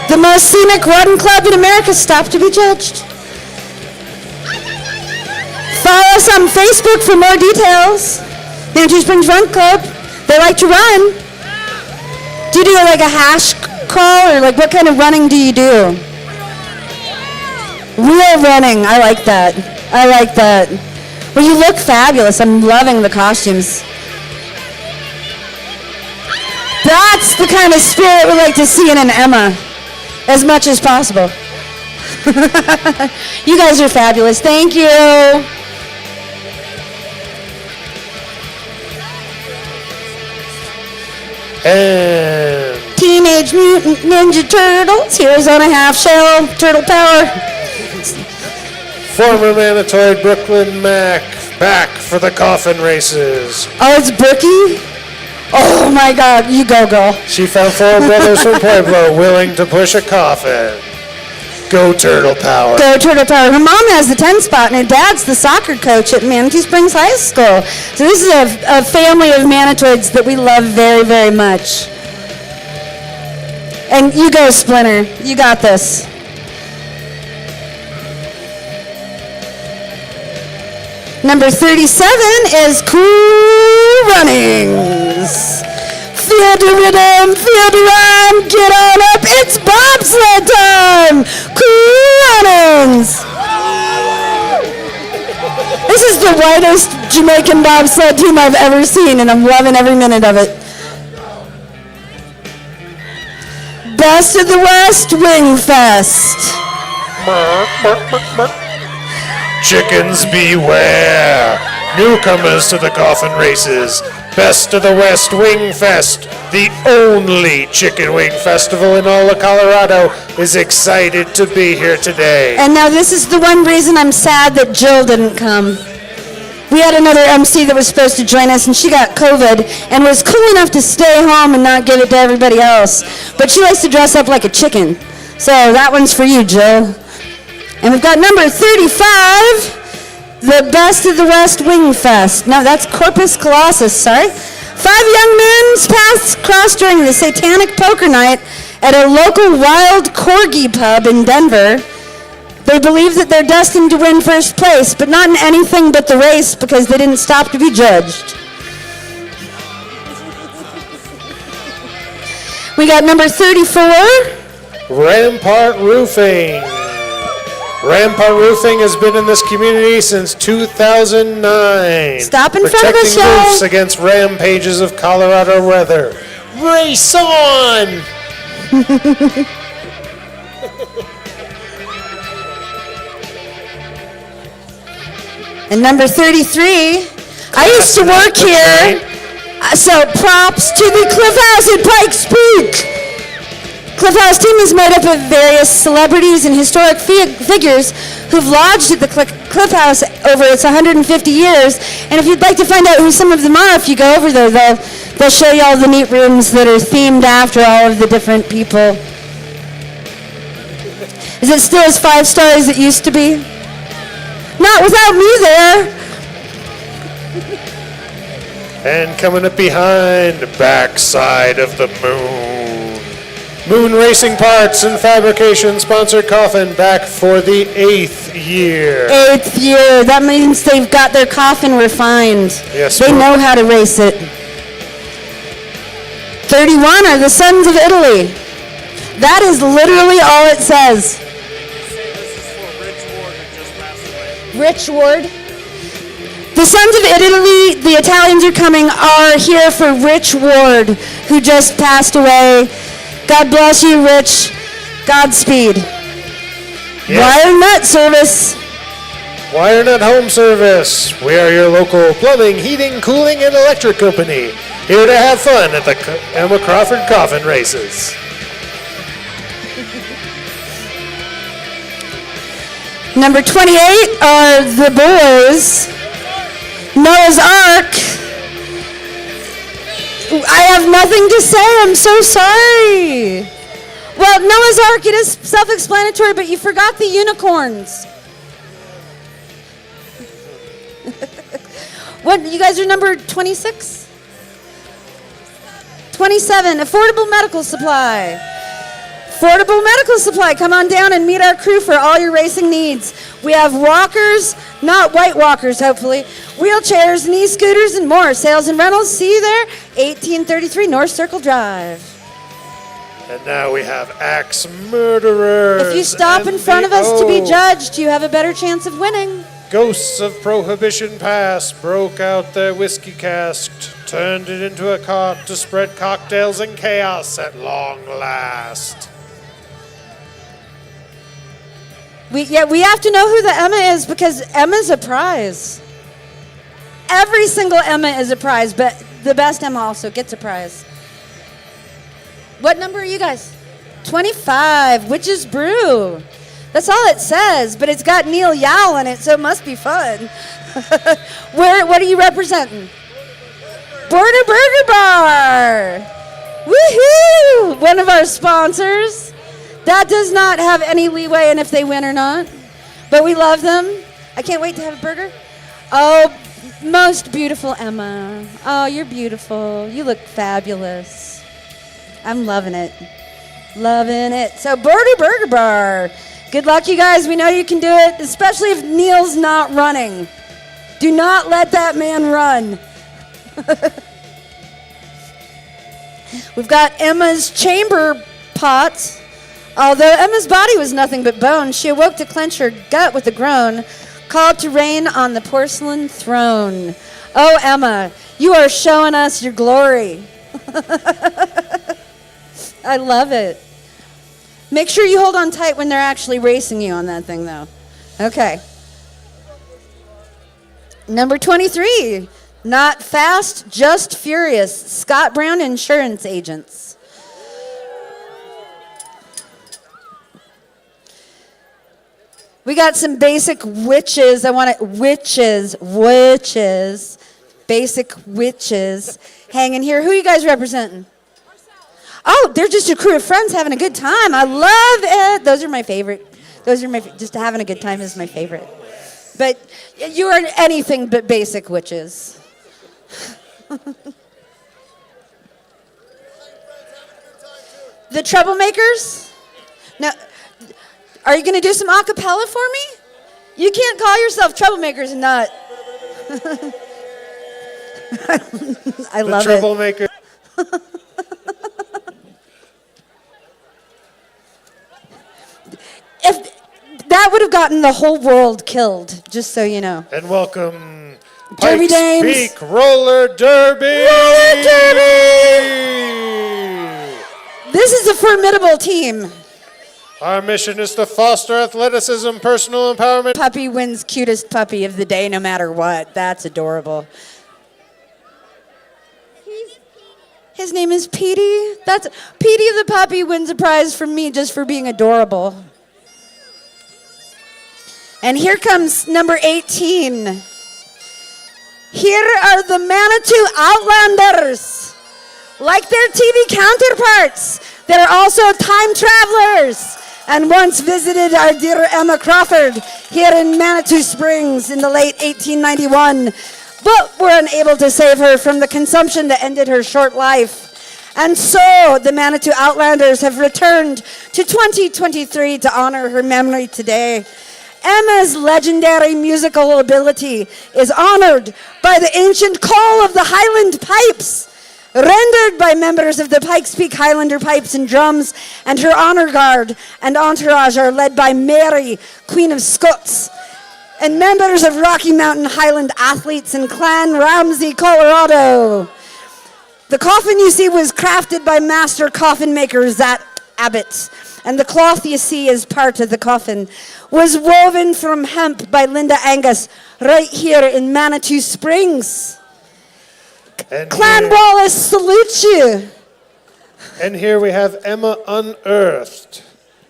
The most scenic run club in America. Stop to be judged. Follow us on Facebook for more details. Manitou Springs Run Club. They like to run. Do you do like a hash crawl, or like what kind of running do you do? Real running. I like that. I like that. Well, you look fabulous. I'm loving the costumes. That's the kind of spirit we like to see in an Emma, as much as possible. You guys are fabulous. Thank you. And Teenage Mutant Ninja Turtles. Heroes on a Half Shell. Turtle Power. former Manitoid Brooklyn Mac back for the coffin races. Oh, it's Brookie? Oh my God, you go, girl. She found 4 brothers from Pueblo willing to push a coffin. Go Turtle Power. Go Turtle Power. Her mom has the 10 spot and her dad's the soccer coach at Manitou Springs High School. So this is a family of Manitoids that we love very, very much. And you go, Splinter. You got this. Number 37 is Cool Runnings. Feel the rhythm, feel the rhyme, get on up, it's bobsled time! Cool Runnings! This is the whitest Jamaican bobsled team I've ever seen, and I'm loving every minute of it. Best of the West Wing Fest. Chickens beware! Newcomers to the coffin races. Best of the West Wing Fest, the only chicken wing festival in all of Colorado, is excited to be here today. And now this is the one reason I'm sad that Jill didn't come. We had another MC that was supposed to join us, and she got COVID and was cool enough to stay home and not give it to everybody else. But she likes to dress up like a chicken. So that one's for you, Jill. And we've got number 35. The Best of the West Wing Fest. No, that's Corpus Colossus, sorry. 5 young men crossed during the Satanic Poker Night at a local wild corgi pub in Denver. They believe that they're destined to win first place, but not in anything but the race because they didn't stop to be judged. We got number 34. Rampart Roofing. Rampart Roofing has been in this community since 2009. Stop in front of protecting us, y'all. roofs against rampages of Colorado weather. Race on! And number 33, I used to work here, so props to the Cliff House at Pikes Peak. Cliff House team is made up of various celebrities and historic figures who've lodged at the Cliff House over its 150 years. And if you'd like to find out who some of them are, if you go over there, they'll show you all the neat rooms that are themed after all of the different people. Is it still as 5-star as it used to be? Not without me there. And coming up behind, backside of the moon. Moon Racing Parts and Fabrication sponsored Coffin back for the 8th year. 8th year. That means they've got their coffin refined. Yes, they know how to race it. 31 are the Sons of Italy. That is literally all it says. Rich Ward. The Sons of Italy, the Italians are coming, are here for Rich Ward, who just passed away. God bless you, Rich. Godspeed. Yes. Wire Nut Service. Wire Nut Home Service. We are your local plumbing, heating, cooling, and electric company. Here to have fun at the Emma Crawford Coffin Races. Number 28 are the boys. Noah's Ark. I have nothing to say. I'm so sorry. Well, Noah's Ark, it is self-explanatory, but you forgot the unicorns. What, you guys are number 26? 27, Affordable Medical Supply. Affordable Medical Supply, come on down and meet our crew for all your racing needs. We have walkers, not white walkers, hopefully, wheelchairs, knee scooters, and more. Sales and rentals, see you there, 1833 North Circle Drive. And now we have Axe Murderers. If you stop in front of us to be judged, you have a better chance of winning. Ghosts of Prohibition Past broke out their whiskey cask, turned it into a cart to spread cocktails and chaos at long last. We have to know who the Emma is because Emma's a prize. Every single Emma is a prize, but the best Emma also gets a prize. What number are you guys? 25, Witch's Brew. That's all it says, but it's got Neil Yow in it, so it must be fun. What are you representing? Border Burger Bar. Woohoo! One of our sponsors. That does not have any leeway in if they win or not, but we love them. I can't wait to have a burger. Oh, most beautiful Emma. Oh, you're beautiful. You look fabulous. I'm loving it. Loving it. So, Border Burger Bar. Good luck, you guys. We know you can do it, especially if Neil's not running. Do not let that man run. We've got Emma's chamber pots. Although Emma's body was nothing but bone, she awoke to clench her gut with a groan, called to reign on the porcelain throne. Oh, Emma, you are showing us your glory. I love it. Make sure you hold on tight when they're actually racing you on that thing, though. Okay. Number 23, Not Fast, Just Furious, Scott Brown Insurance Agents. We got some basic witches. Basic witches hanging here. Who are you guys representing? Oh, they're just a crew of friends having a good time. I love it. Those are my favorite. Just having a good time is my favorite. But you are anything but basic witches. The Troublemakers? Now, are you going to do some a cappella for me? You can't call yourself Troublemakers and not. I love the Troublemaker. If that would have gotten the whole world killed, just so you know. And welcome Derby Pikes Dames. Peak Roller Derby! Roller Derby! This is a formidable team. Our mission is to foster athleticism, personal empowerment. Puppy wins cutest puppy of the day no matter what. That's adorable. His name is Petey. That's Petey the puppy wins a prize from me just for being adorable. And here comes number 18. Here are the Manitou Outlanders. Like their TV counterparts, they're also time travelers and once visited our dear Emma Crawford here in Manitou Springs in the late 1891, but were unable to save her from the consumption that ended her short life. And so the Manitou Outlanders have returned to 2023 to honor her memory today. Emma's legendary musical ability is honored by the ancient call of the Highland Pipes, rendered by members of the Pikes Peak Highlander Pipes and Drums, and her honor guard and entourage are led by Mary, Queen of Scots, and members of Rocky Mountain Highland athletes in Clan Ramsey, Colorado. The coffin you see was crafted by master coffin maker Zat Abbott, and the cloth you see as part of the coffin was woven from hemp by Linda Angus right here in Manitou Springs. And Clan here- Wallace salutes you. And here we have Emma unearthed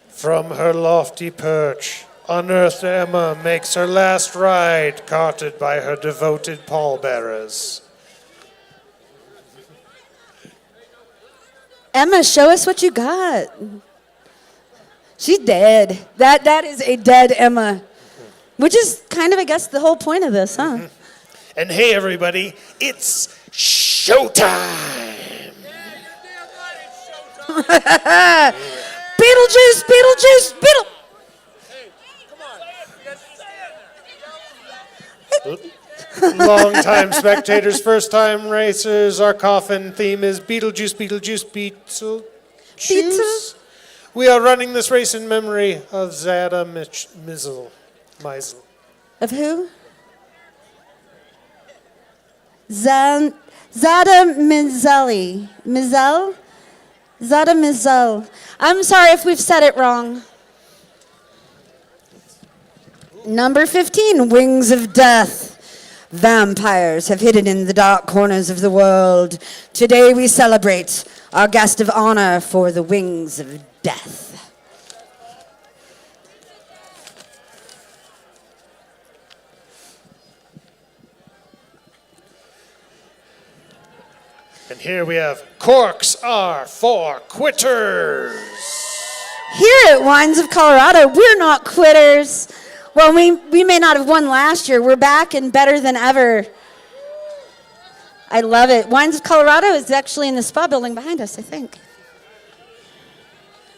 from her lofty perch. Unearthed Emma makes her last ride, carted by her devoted pallbearers. Emma, show us what you got. She's dead. That is a dead Emma. Which is kind of, I guess, the whole point of this, huh? And hey, everybody, it's showtime! Beetlejuice, Beetlejuice, Beetle. Long-time spectators, first-time racers, our coffin theme is Beetlejuice, Beetlejuice, Beetlejuice. We are running this race in memory of Zada Mizel. Of who? Zada Mizeli. Mizel? Zada Mizel. I'm sorry if we've said it wrong. Number 15, Wings of Death. Vampires have hidden in the dark corners of the world. Today we celebrate our guest of honor for the Wings of Death. And here we have Corks are for quitters. Here at Wines of Colorado, we're not quitters. Well, we may not have won last year. We're back and better than ever. I love it. Wines of Colorado is actually in the spa building behind us, I think.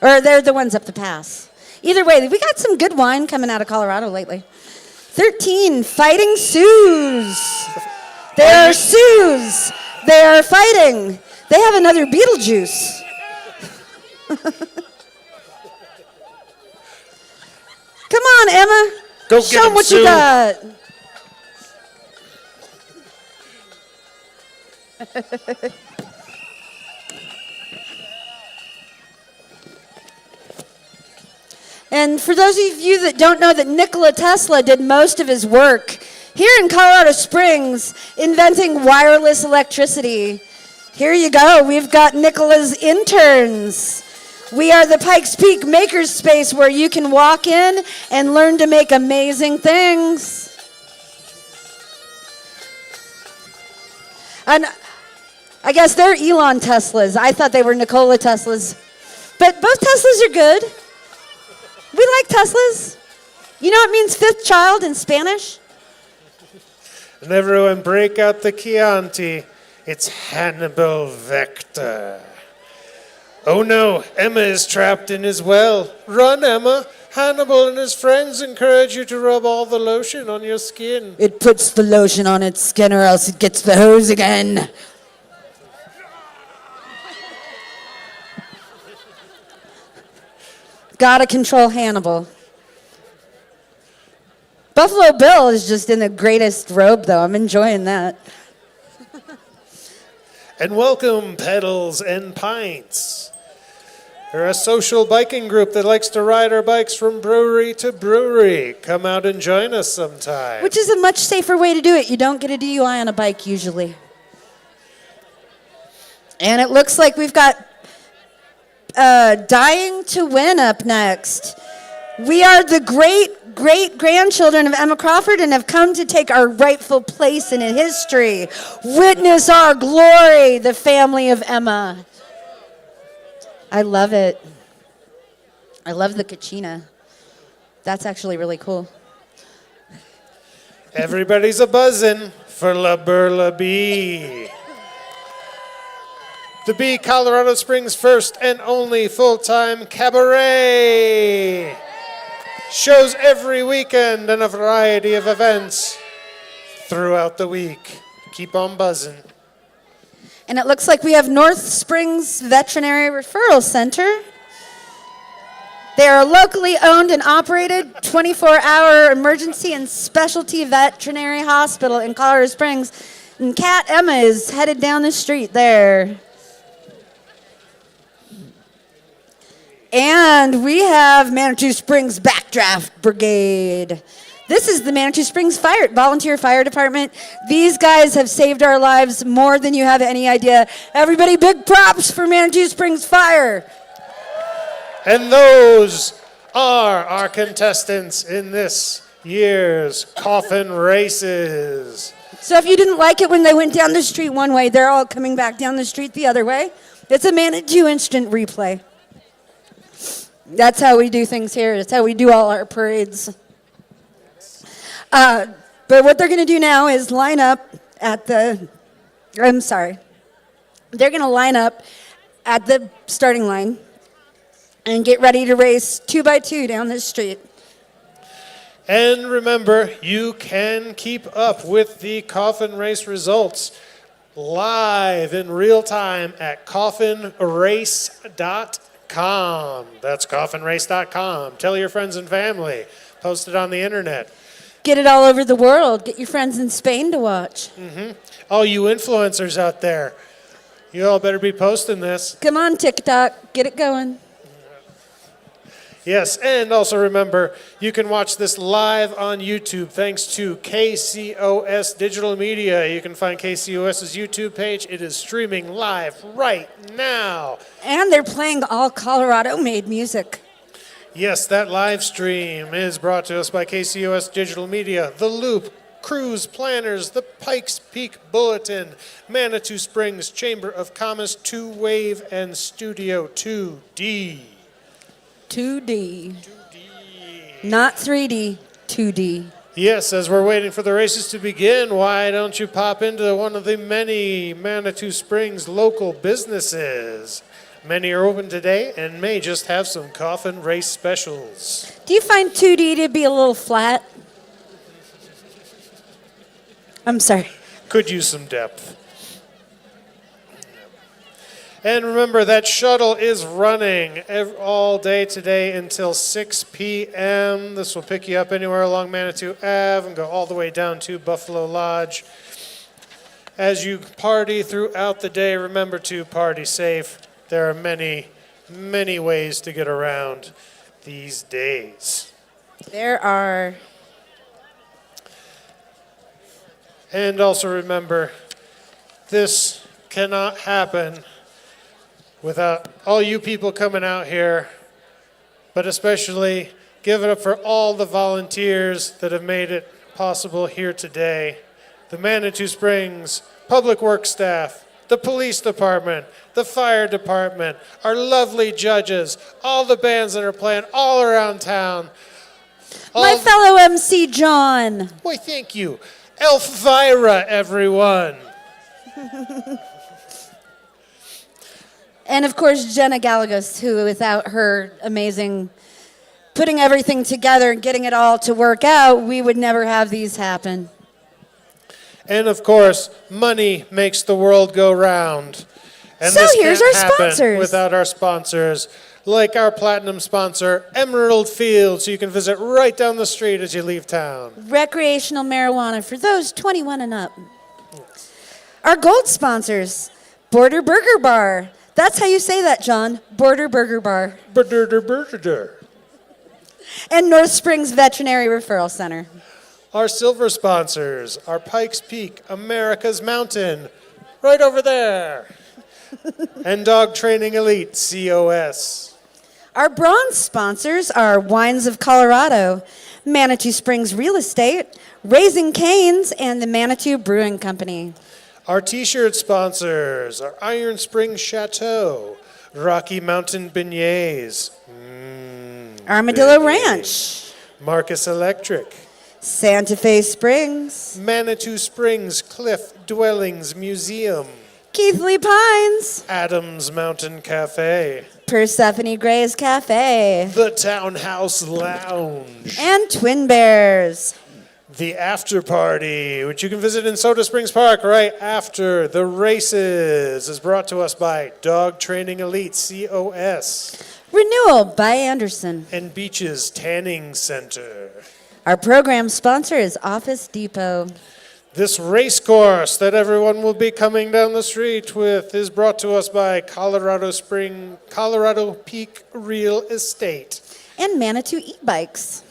Or they're the ones up the pass. Either way, we got some good wine coming out of Colorado lately. 13, Fighting Sioux. They are Sioux. They are fighting. They have another Beetlejuice. Come on, Emma. Go get Show 'em him, what Sue. you got. And for those of you that don't know that Nikola Tesla did most of his work here in Colorado Springs, inventing wireless electricity. Here you go. We've got Nikola's interns. We are the Pikes Peak Makerspace where you can walk in and learn to make amazing things. And I guess they're Elon Teslas. I thought they were Nikola Teslas. But both Teslas are good. We like Teslas. You know what it means fifth child in Spanish? And everyone break out the Chianti. It's Hannibal Vector. Oh no, Emma is trapped in his well. Run, Emma. Hannibal and his friends encourage you to rub all the lotion on your skin. It puts the lotion on its skin or else it gets the hose again. Gotta control Hannibal. Buffalo Bill is just in the greatest robe, though. I'm enjoying that. And welcome, Pedals and Pints. They're a social biking group that likes to ride our bikes from brewery to brewery. Come out and join us sometime. Which is a much safer way to do it. You don't get a DUI on a bike usually. And it looks like we've got Dying to Win up next. We are the great-great-grandchildren of Emma Crawford and have come to take our rightful place in history. Witness our glory, the family of Emma. I love it. I love the kachina. That's actually really cool. Everybody's a buzzin' for La Burla Bee. The Bee, Colorado Springs' first and only full-time cabaret. Shows every weekend and a variety of events throughout the week. Keep on buzzing. And it looks like we have North Springs Veterinary Referral Center. They are a locally owned and operated 24-hour emergency and specialty veterinary hospital in Colorado Springs. And Cat Emma is headed down the street there. And we have Manitou Springs Backdraft Brigade. This is the Manitou Springs Volunteer Fire Department. These guys have saved our lives more than you have any idea. Everybody, big props for Manitou Springs Fire. And those are our contestants in this year's Coffin Races. So if you didn't like it when they went down the street one way, they're all coming back down the street the other way. It's a Manitou instant replay. That's how we do things here. That's how we do all our parades. But what they're going to do now is line up at the, they're going to line up at the starting line and get ready to race 2 by 2 down this street. And remember, you can keep up with the Coffin Race results live in real time at coffinrace.com. That's coffinrace.com. Tell your friends and family. Post it on the internet. Get it all over the world. Get your friends in Spain to watch. All you influencers out there, you all better be posting this. Come on, TikTok. Get it going. Yes, and also remember, you can watch this live on YouTube thanks to KCOS Digital Media. You can find KCOS's YouTube page. It is streaming live right now. And they're playing all Colorado-made music. Yes, that live stream is brought to us by KCOS Digital Media, The Loop, Cruise Planners, The Pikes Peak Bulletin, Manitou Springs Chamber of Commerce, 2Wave, and Studio 2D. 2D. Not 3D, 2D. Yes, as we're waiting for the races to begin, why don't you pop into one of the many Manitou Springs local businesses? Many are open today and may just have some Coffin Race specials. Do you find 2D to be a little flat? I'm sorry. Could use some depth. And remember, that shuttle is running all day today until 6 p.m. This will pick you up anywhere along Manitou Ave and go all the way down to Buffalo Lodge. As you party throughout the day, remember to party safe. There are many, many ways to get around these days. There are. And also remember, this cannot happen without all you people coming out here, but especially give it up for all the volunteers that have made it possible here today. The Manitou Springs Public Works staff, the police department, the fire department, our lovely judges, all the bands that are playing all around town. My fellow MC John. Why, thank you. Elvira, everyone. And of course, Jenna Gallegos, who without her amazing putting everything together and getting it all to work out, we would never have these happen. And of course, money makes the world go round. And So this here's can't our happen sponsors. without our sponsors, like our platinum sponsor, Emerald Fields, so you can visit right down the street as you leave town. Recreational marijuana for those 21 and up. Our gold sponsors, Border Burger Bar. That's how you say that, John. Border Burger Bar. And North Springs Veterinary Referral Center. Our silver sponsors are Pikes Peak, America's Mountain, right over there. And Dog Training Elite, COS. Our bronze sponsors are Wines of Colorado, Manitou Springs Real Estate, Raising Cane's, and the Manitou Brewing Company. Our t-shirt sponsors are Iron Springs Chateau, Rocky Mountain Beignets, Armadillo beignets, Ranch, Marcus Electric, Santa Fe Springs, Manitou Springs Cliff Dwellings Museum, Keithley Pines, Adams Mountain Cafe, Persephone Gray's Cafe, the Townhouse Lounge, and Twin Bears. the After Party, which you can visit in Soda Springs Park right after the races, is brought to us by Dog Training Elite, COS, Renewal by Anderson. and Beaches Tanning Center. Our program sponsor is Office Depot. This race course that everyone will be coming down the street with is brought to us by Colorado Peak Real Estate. And Manitou E-Bikes.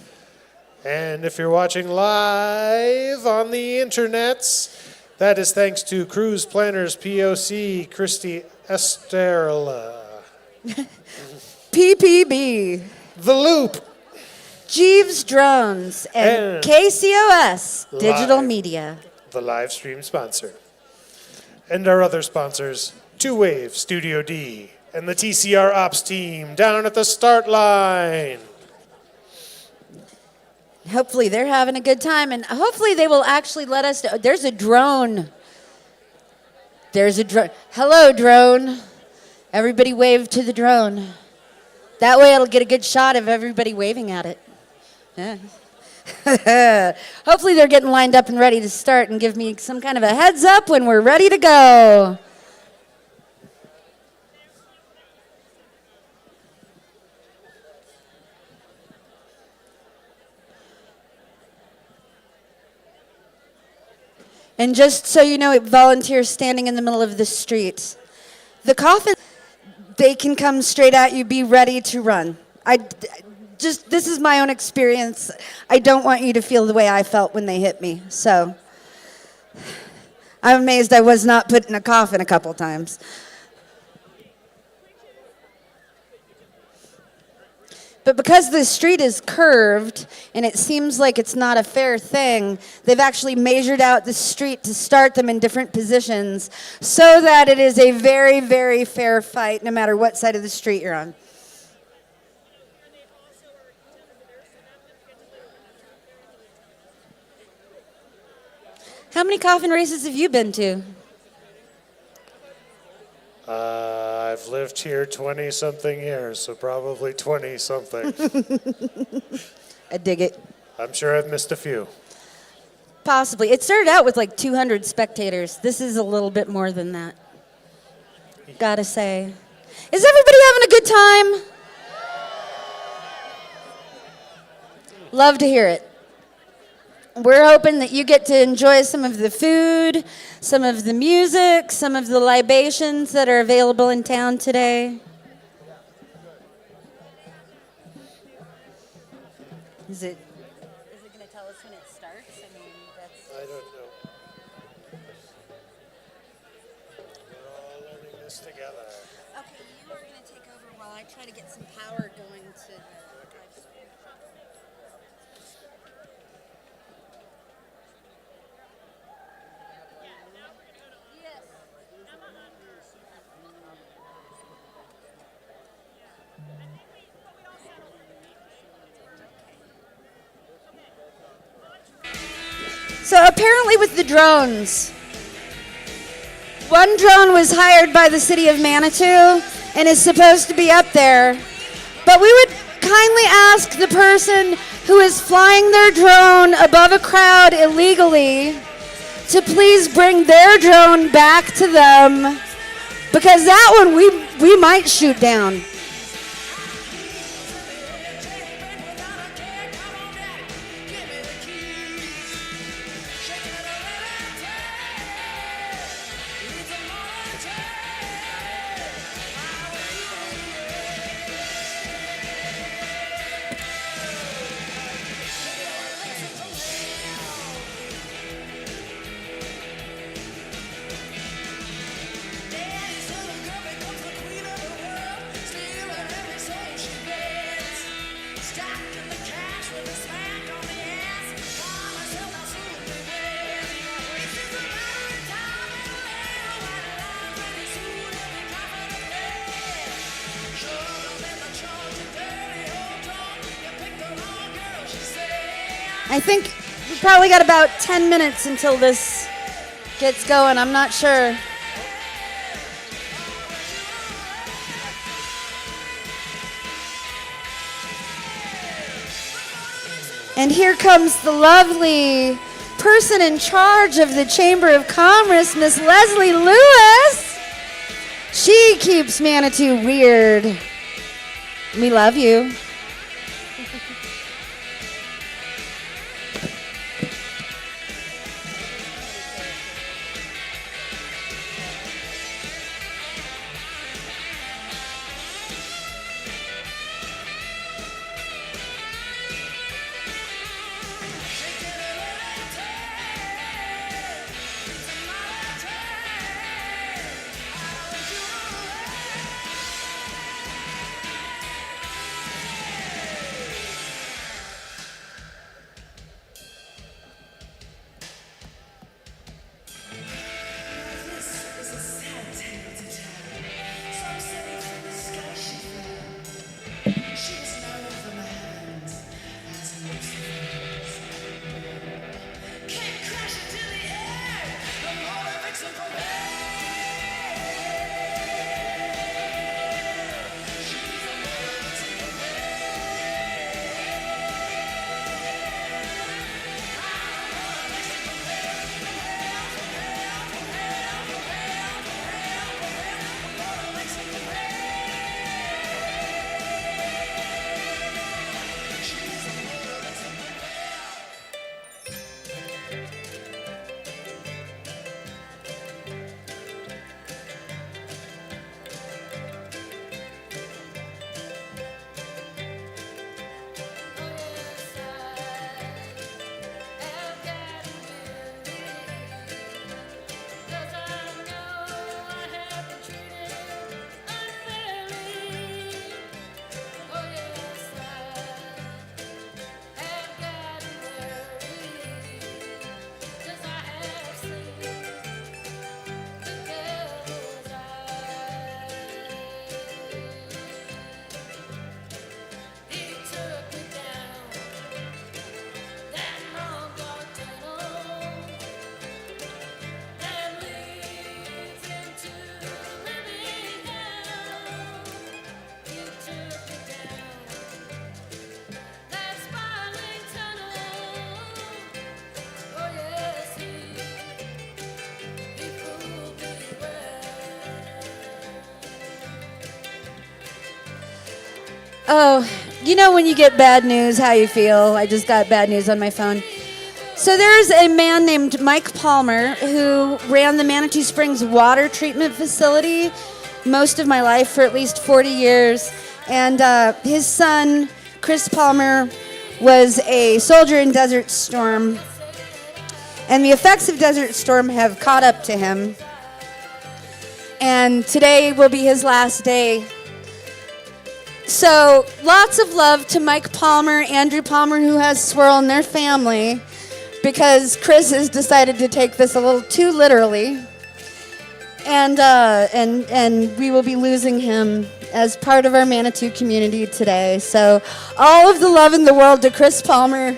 And if you're watching live on the internets, that is thanks to Cruise Planners POC, Christy Esterla. PPB. The Loop. Jeeves Drones. And And KCOS Digital Live. Media. The live stream sponsor. And our other sponsors, Two Wave, Studio D, and the TCR Ops team down at the start line. Hopefully they're having a good time, and hopefully they will actually let us. There's a drone. There's a drone. Hello, drone. Everybody wave to the drone. That way it'll get a good shot of everybody waving at it. Yeah. Hopefully they're getting lined up and ready to start and give me some kind of a heads up when we're ready to go. And just so you know, volunteers standing in the middle of the street. The coffin, they can come straight at you, be ready to run. This is my own experience. I don't want you to feel the way I felt when they hit me. So I'm amazed I was not put in a coffin a couple times. But because the street is curved and it seems like it's not a fair thing, they've actually measured out the street to start them in different positions so that it is a very, very fair fight no matter what side of the street you're on. How many coffin races have you been to? I've lived here 20-something years, so probably 20-something. I dig it. I'm sure I've missed a few. Possibly. It started out with like 200 spectators. This is a little bit more than that. Gotta say. Is everybody having a good time? Love to hear it. We're hoping that you get to enjoy some of the food, some of the music, some of the libations that are available in town today. Is it going to tell us when it starts? I mean, I don't know. We're all learning this together. Okay, you are going to take over while I try to get some power going to the live stream. So apparently with the drones, one drone was hired by the city of Manitou and is supposed to be up there. But we would kindly ask the person who is flying their drone above a crowd illegally to please bring their drone back to them because that one we might shoot down. I think we probably got about 10 minutes until this gets going. I'm not sure. And here comes the lovely person in charge of the Chamber of Commerce, Miss Leslie Lewis. She keeps Manitou weird. We love you. Oh, you know when you get bad news, how you feel. I just got bad news on my phone. So there's a man named Mike Palmer who ran the Manitou Springs water treatment facility most of my life for at least 40 years. And his son, Chris Palmer, was a soldier in Desert Storm. And the effects of Desert Storm have caught up to him. And today will be his last day. So lots of love to Mike Palmer, Andrew Palmer, who has Swirl in their family, because Chris has decided to take this a little too literally. And we will be losing him as part of our Manitou community today. So all of the love in the world to Chris Palmer.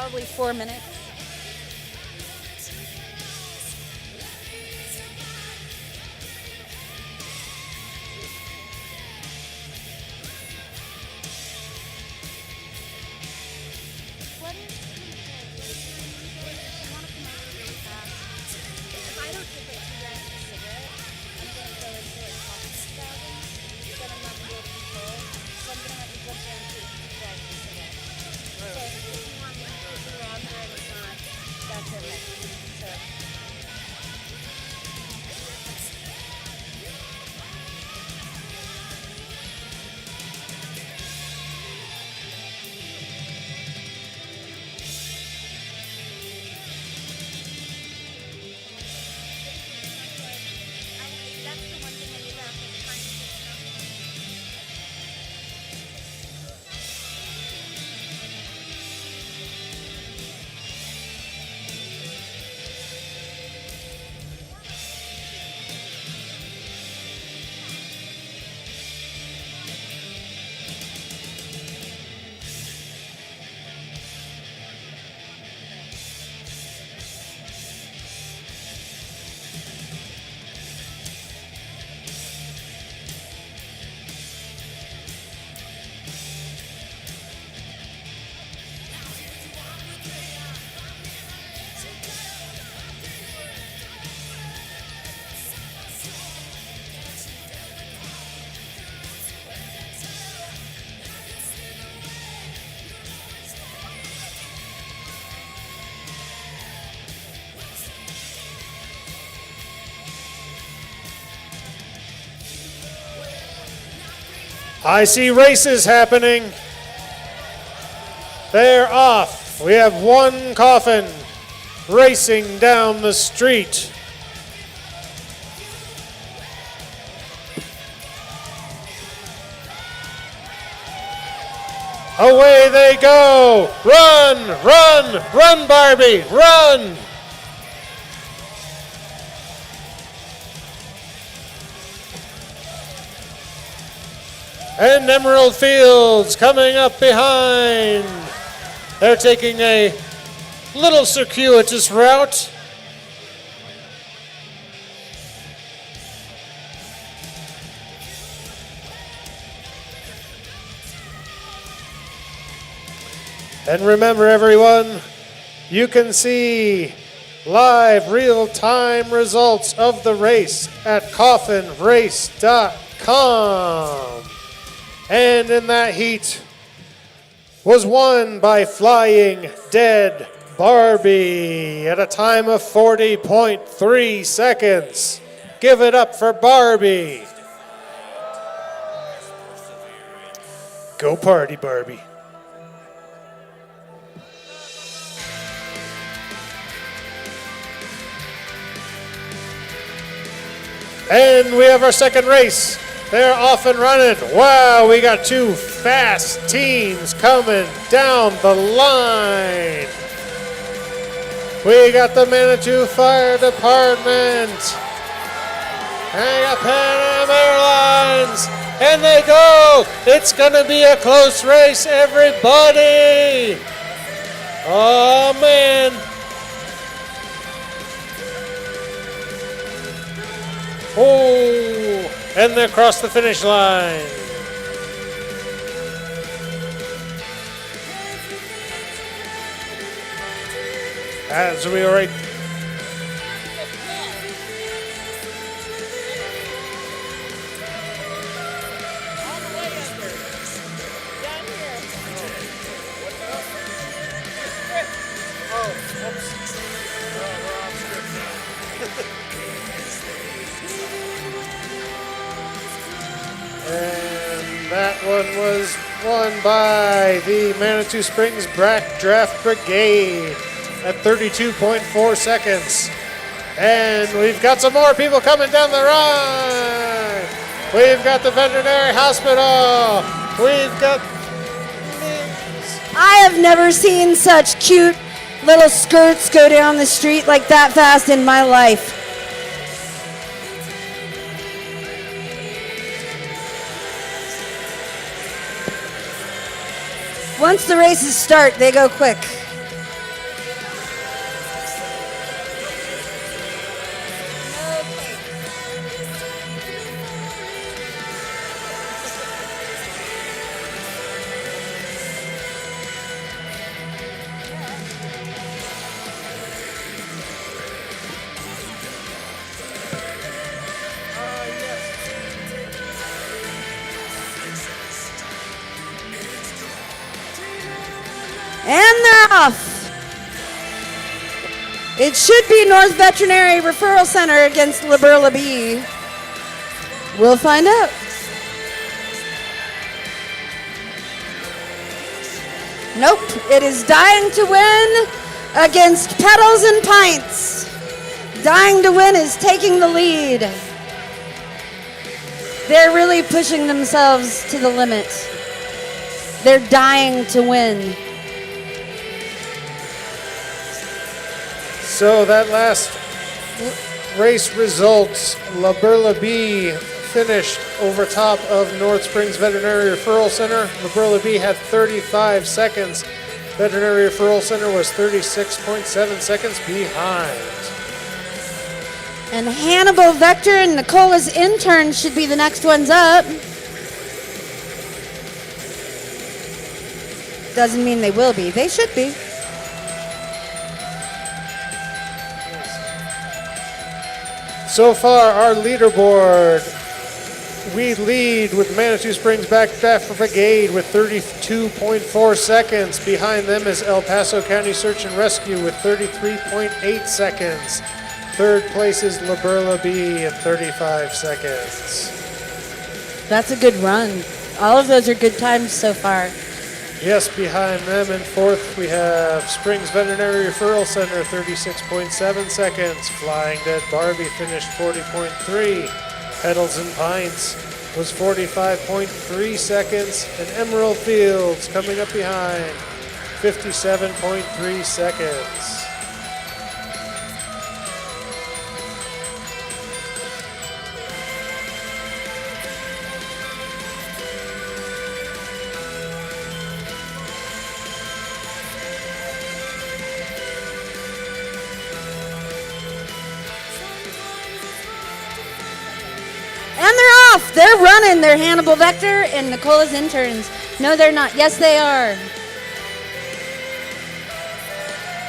Probably 4 minutes. I see races happening. They're off. We have one coffin racing down the street. Away they go. Run, run, run, Barbie, run. And Emerald Fields coming up behind. They're taking a little circuitous route. And remember, everyone, you can see live real-time results of the race at coffinrace.com. And in that heat was won by Flying Dead Barbie at a time of 40.3 seconds. Give it up for Barbie. Go party, Barbie. And we have our second race. They're off and running. Wow, we got two fast teams coming down the line. We got the Manitou Fire Department. And we got Pan Am Airlines. And they go. It's going to be a close race, everybody. Oh, man. Oh, and they cross the finish line. As we are right. And that one was won by the Manitou Springs Draft Brigade at 32.4 seconds. And we've got some more people coming down the run. We've got the veterinary hospital. We've got... I have never seen such cute little skirts go down the street like that fast in my life. Once the races start, they go quick. It should be North Veterinary Referral Center against Liberla B. We'll find out. Nope, it is Dying to Win against Petals and Pints. Dying to Win is taking the lead. They're really pushing themselves to the limit. They're dying to win. So that last race results, La Burla B finished over top of North Springs Veterinary Referral Center. La Burla B had 35 seconds. Veterinary Referral Center was 36.7 seconds behind. And Hannibal Vector and Nicola's intern should be the next ones up. Doesn't mean they will be. They should be. So far, our leaderboard, we lead with Manitou Springs Backdraft Brigade with 32.4 seconds. Behind them is El Paso County Search and Rescue with 33.8 seconds. Third place is La Burla B at 35 seconds. That's a good run. All of those are good times so far. Yes, behind them in fourth we have Springs Veterinary Referral Center, 36.7 seconds. Flying Dead Barbie finished 40.3. Petals and Pints was 45.3 seconds. And Emerald Fields coming up behind, 57.3 seconds. And they're off. They're running. They're Hannibal Vector and Nicola's interns. No, they're not. Yes, they are.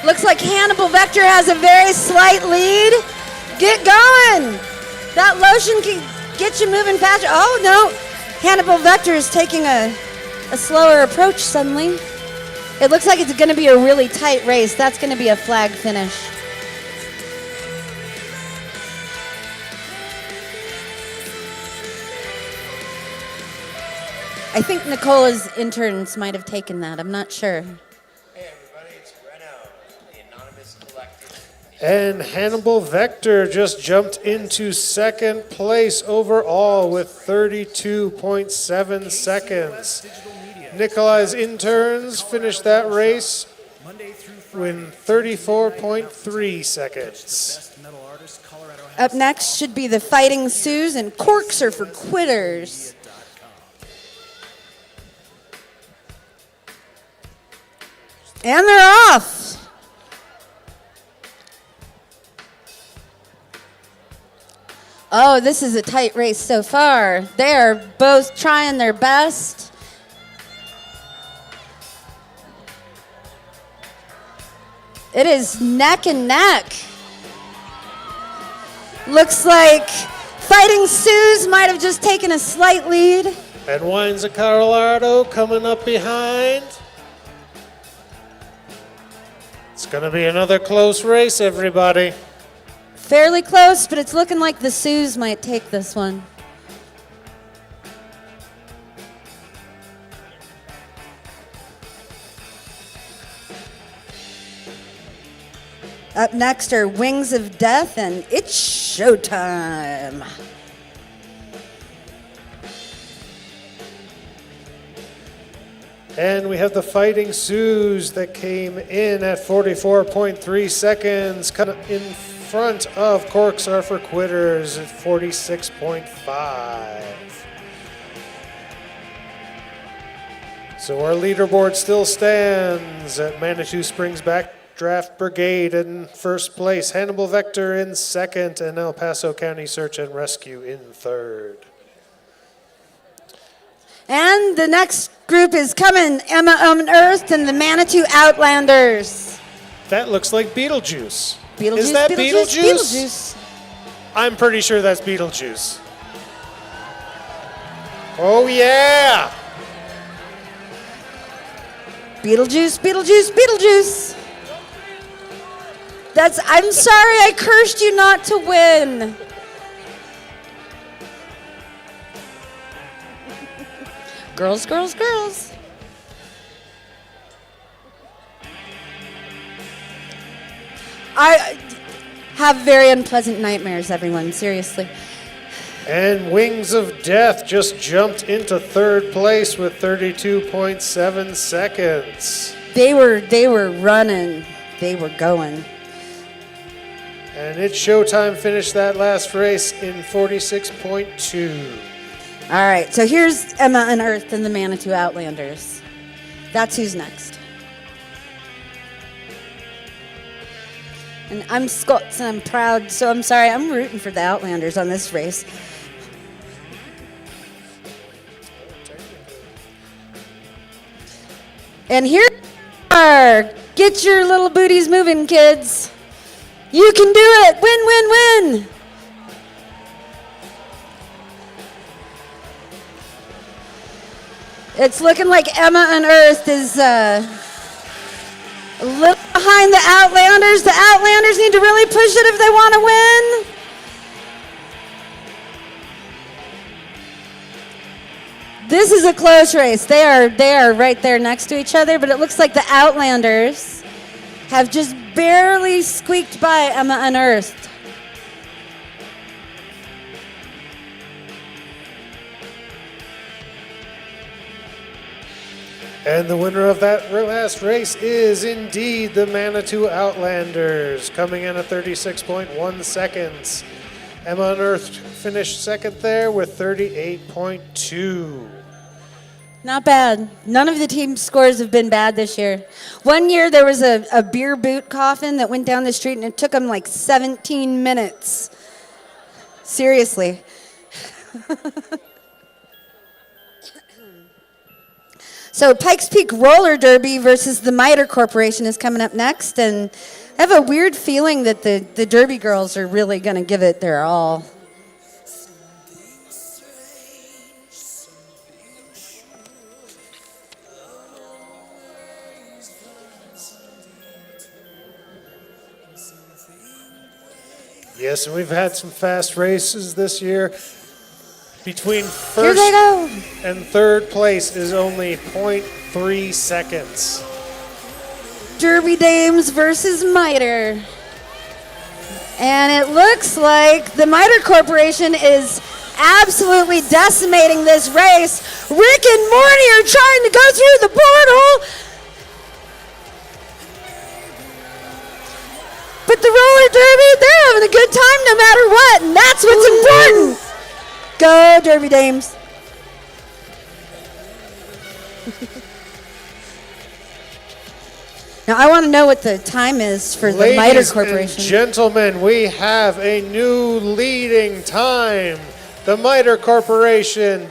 Looks like Hannibal Vector has a very slight lead. Get going. That lotion can get you moving faster. Oh, no. Hannibal Vector is taking a slower approach suddenly. It looks like it's going to be a really tight race. That's going to be a flag finish. I think Nicola's interns might have taken that. I'm not sure. Hey everybody, it's Reno, the Anonymous Collective. And Hannibal Vector just jumped into second place overall with 32.7 seconds. Nikolai's interns finished that race in 34.3 seconds. Up next should be the Fighting Sues and Corks Are for Quitters. And they're off. Oh, this is a tight race so far. They are both trying their best. It is neck and neck. Looks like Fighting Sues might have just taken a slight lead. And Wines of Colorado coming up behind. It's going to be another close race, everybody. Fairly close, but it's looking like the Sues might take this one. Up next are Wings of Death and It's Showtime. And we have the Fighting Sues that came in at 44.3 seconds, kind of in front of Corks Are for Quitters at 46.5. So our leaderboard still stands at Manitou Springs Backdraft Brigade in first place, Hannibal Vector in second, and El Paso County Search and Rescue in third. And the next group is coming, Emma Unearthed and the Manitou Outlanders. That looks like Beetlejuice. Beetlejuice, Is that Beetlejuice, Beetlejuice? I'm pretty sure that's Beetlejuice. Oh, yeah! Beetlejuice, Beetlejuice, Beetlejuice. I'm sorry, I cursed you not to win. Girls, girls, girls. I have very unpleasant nightmares, everyone, seriously. And Wings of Death just jumped into third place with 32.7 seconds. They were running. They were going. And It's Showtime finished that last race in 46.2. All right, so here's Emma Unearthed and the Manitou Outlanders. That's who's next. And I'm Scots and I'm proud, so I'm sorry, I'm rooting for the Outlanders on this race. And here we are. Get your little booties moving, kids. You can do it. Win, win, win. It's looking like Emma Unearthed is a little behind the Outlanders. The Outlanders need to really push it if they want to win. This is a close race. They are right there next to each other, but it looks like the Outlanders have just barely squeaked by Emma Unearthed. And the winner of that last race is indeed the Manitou Outlanders, coming in at 36.1 seconds. Emma Unearthed finished second there with 38.2. Not bad. None of the team scores have been bad this year. One year there was a beer boot coffin that went down the street and it took them like 17 minutes. Seriously. So Pikes Peak Roller Derby versus the Miter Corporation is coming up next, and I have a weird feeling that the Derby girls are really going to give it their all. Yes, and we've had some fast races this year. Between Here first they go. and third place is only 0.3 seconds. Derby Dames versus Miter. And it looks like the Miter Corporation is absolutely decimating this race. Rick and Morty are trying to go through the portal. But the roller derby, they're having a good time no matter what, and that's what's important. Go, Derby Dames. Now, I want to know what the time is for the Miter Ladies Corporation. and gentlemen, we have a new leading time. The Miter Corporation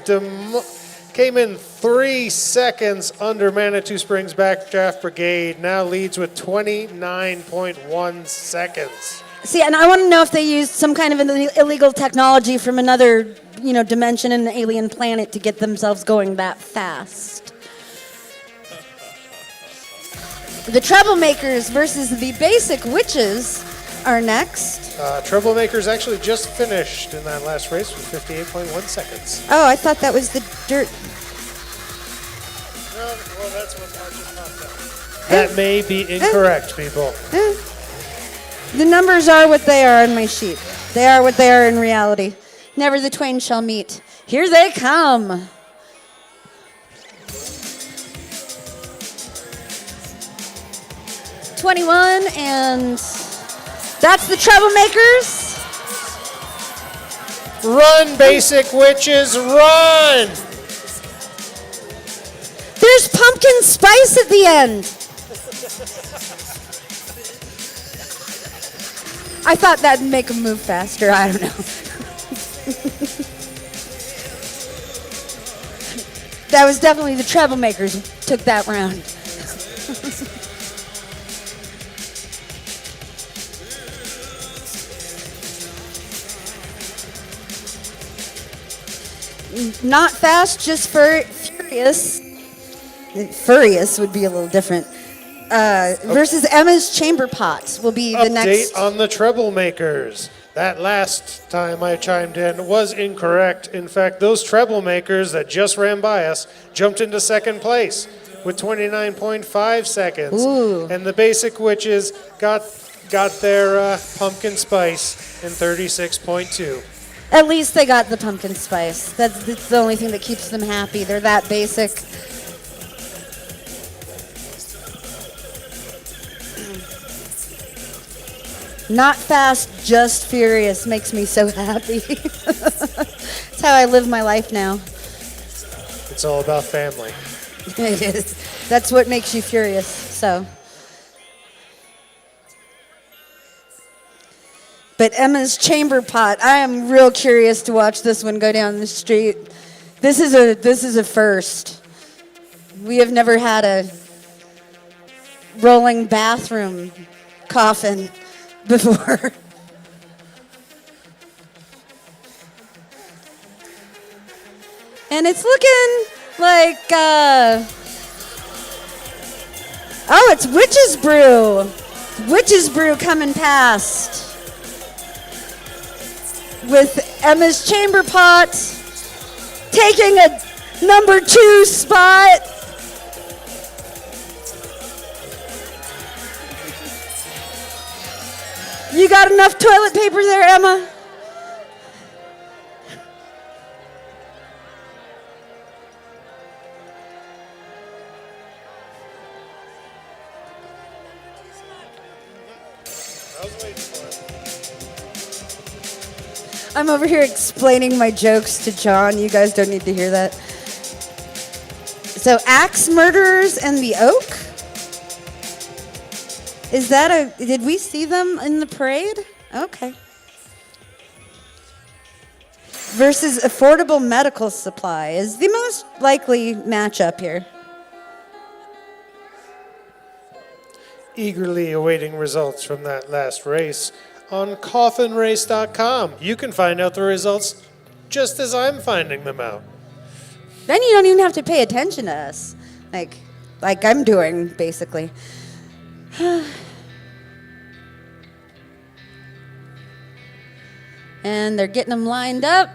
came in 3 seconds under Manitou Springs Backdraft Brigade, now leads with 29.1 seconds. See, and I want to know if they used some kind of an illegal technology from another, dimension in an alien planet to get themselves going that fast. The Troublemakers versus the Basic Witches are next. Troublemakers actually just finished in that last race with 58.1 seconds. Oh, I thought that was the dirt. Well, that's what I just popped up. That may be incorrect, people. The numbers are what they are on my sheet. They are what they are in reality. Never the twain shall meet. Here they come. '21, and that's the Troublemakers. Run, Basic Witches, run! There's pumpkin spice at the end. I thought that'd make them move faster. I don't know. That was definitely the Troublemakers who took that round. Not fast, just furious. Furious would be a little different. versus Emma's Chamber Pot will be the next. Update on the Treblemakers. That last time I chimed in was incorrect. In fact, those Treblemakers that just ran by us jumped into second place with 29.5 seconds. Ooh. And the Basic Witches got their pumpkin spice in 36.2. At least they got the pumpkin spice. That's the only thing that keeps them happy. They're that basic. Not fast, just furious makes me so happy. That's how I live my life now. It's all about family. It is. That's what makes you furious. So. But Emma's Chamber Pot, I am real curious to watch this one go down the street. This is a first. We have never had a rolling bathroom coffin before. And it's looking like, oh, it's Witch's Brew. Witch's Brew coming past. With Emma's Chamber Pot taking a number 2 spot. You got enough toilet paper there, Emma? I'm over here explaining my jokes to John. You guys don't need to hear that. So, Axe Murderers and the Oak? Is that did we see them in the parade? Okay. Versus Affordable Medical Supply is the most likely matchup here. Eagerly awaiting results from that last race on coffinrace.com. You can find out the results just as I'm finding them out. Then you don't even have to pay attention to us, like I'm doing, basically. And they're getting them lined up.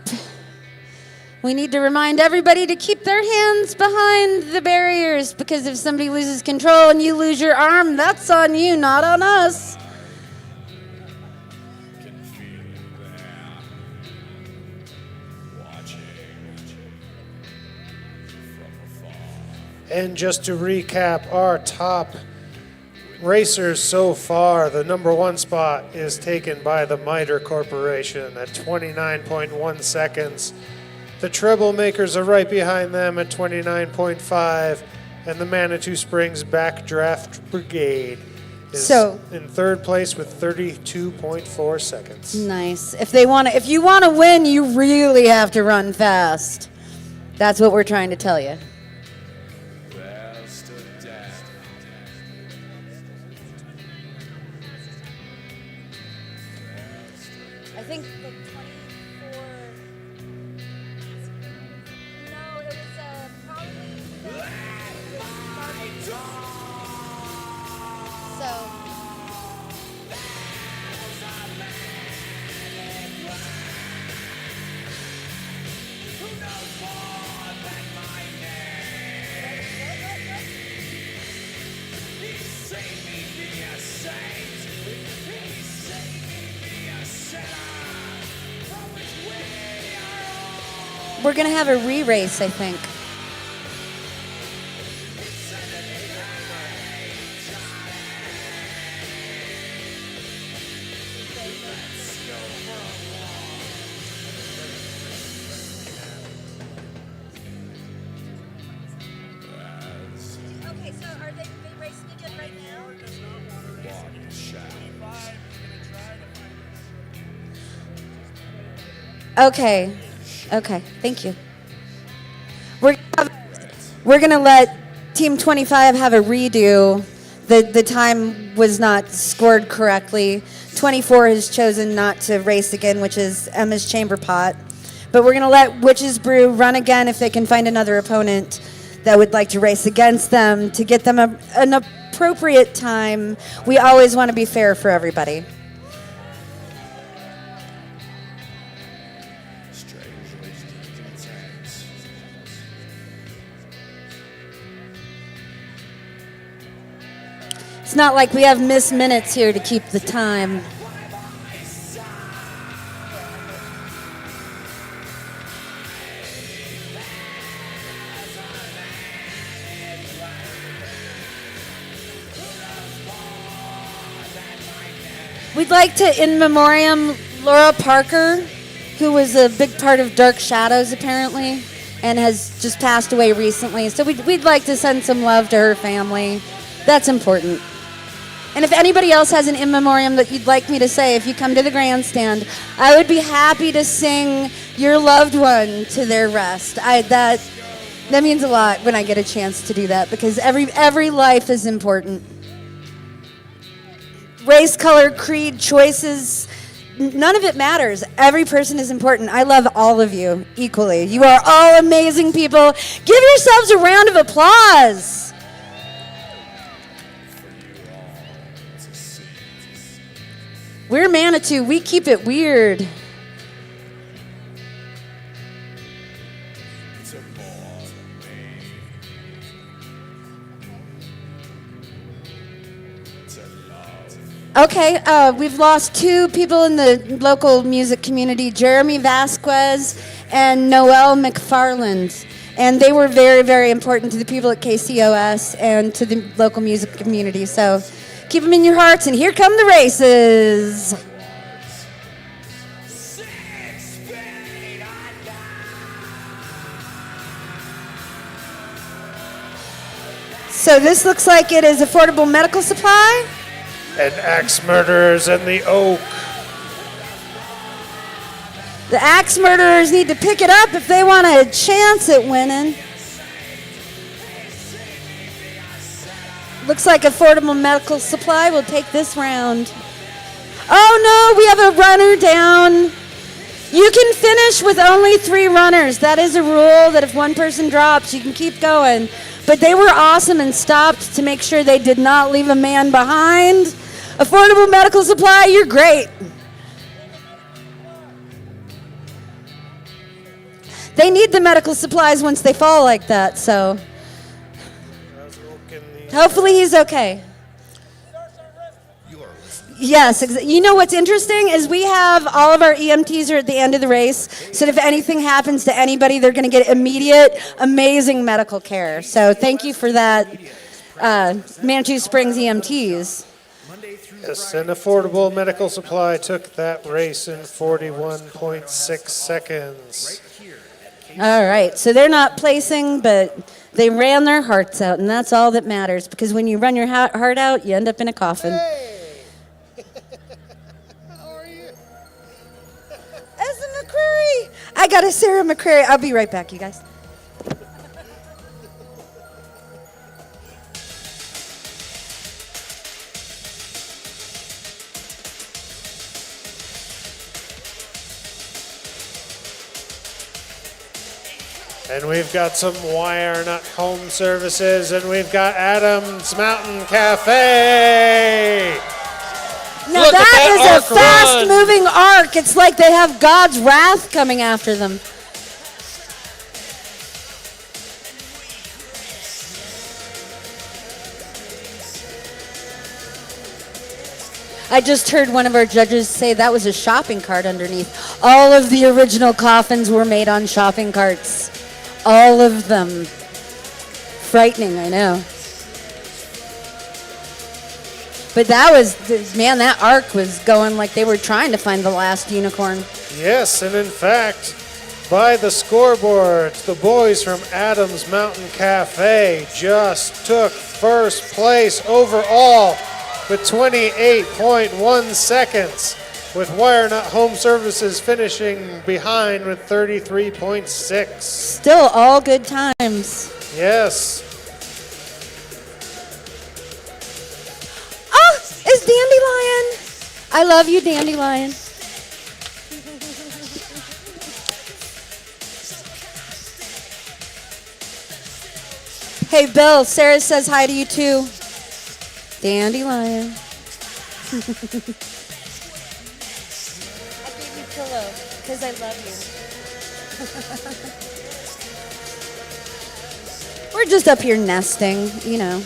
We need to remind everybody to keep their hands behind the barriers, because if somebody loses control and you lose your arm, that's on you, not on us. And just to recap our top racers so far, the number 1 spot is taken by the Miter Corporation at 29.1 seconds. The Treblemakers are right behind them at 29.5, and the Manitou Springs Backdraft Brigade is in third place with 32.4 seconds. Nice. If you want to win, you really have to run fast. That's what we're trying to tell you. I think the 24. No, it was probably. So. We're going to have a re-race, I think. Okay, so are they racing again right now? Okay. Okay, thank you. We're going to let Team 25 have a redo. The time was not scored correctly. 24 has chosen not to race again, which is Emma's Chamber Pot. But we're going to let Witch's Brew run again if they can find another opponent that would like to race against them to get them an appropriate time. We always want to be fair for everybody. It's not like we have missed minutes here to keep the time. We'd like to in memoriam Laura Parker, who was a big part of Dark Shadows apparently, and has just passed away recently. So we'd like to send some love to her family. That's important. And if anybody else has an in memoriam that you'd like me to say, if you come to the grandstand, I would be happy to sing your loved one to their rest. That means a lot when I get a chance to do that, because every life is important. Race, color, creed, choices, none of it matters. Every person is important. I love all of you equally. You are all amazing people. Give yourselves a round of applause. We're Manitou. We keep it weird. Okay, we've lost two people in the local music community, Jeremy Vasquez and Noel McFarland. And they were very, very important to the people at KCOS and to the local music community. So keep them in your hearts, and here come the races. So this looks like it is Affordable Medical Supply. And Axe Murderers and the Oak. The Axe Murderers need to pick it up if they want a chance at winning. Looks like Affordable Medical Supply will take this round. Oh no, we have a runner down. You can finish with only 3 runners. That is a rule that if one person drops, you can keep going. But they were awesome and stopped to make sure they did not leave a man behind. Affordable Medical Supply, you're great. They need the medical supplies once they fall like that, so hopefully he's okay. Yes, you know what's interesting is we have all of our EMTs are at the end of the race, so if anything happens to anybody, they're going to get immediate, amazing medical care. So thank you for that, Manitou Springs EMTs. Yes, and Affordable Medical Supply took that race in 41.6 seconds. All right, so they're not placing, but they ran their hearts out, and that's all that matters, because when you run your heart out, you end up in a coffin. Hey! How are you? Essa McCreary! I got a Sarah McCreary. I'll be right back, you guys. And we've got some Wire Nut Home Services, and we've got Adams Mountain Cafe. Now Look at that is a arc fast-moving arc. It's like they have God's wrath coming after them. I just heard one of our judges say that was a shopping cart underneath. All of the original coffins were made on shopping carts. All of them. Frightening, I know. But that was, man, that arc was going like they were trying to find the last unicorn. Yes, and in fact, by the scoreboard, the boys from Adams Mountain Cafe just took first place overall with 28.1 seconds, with Wire Nut Home Services finishing behind with 33.6. Still all good times. Yes. Oh, it's Dandelion. I love you, Dandelion. Hey, Bill, Sarah says hi to you too. Dandelion. I gave you pillow because I love you. We're just up here nesting, you know.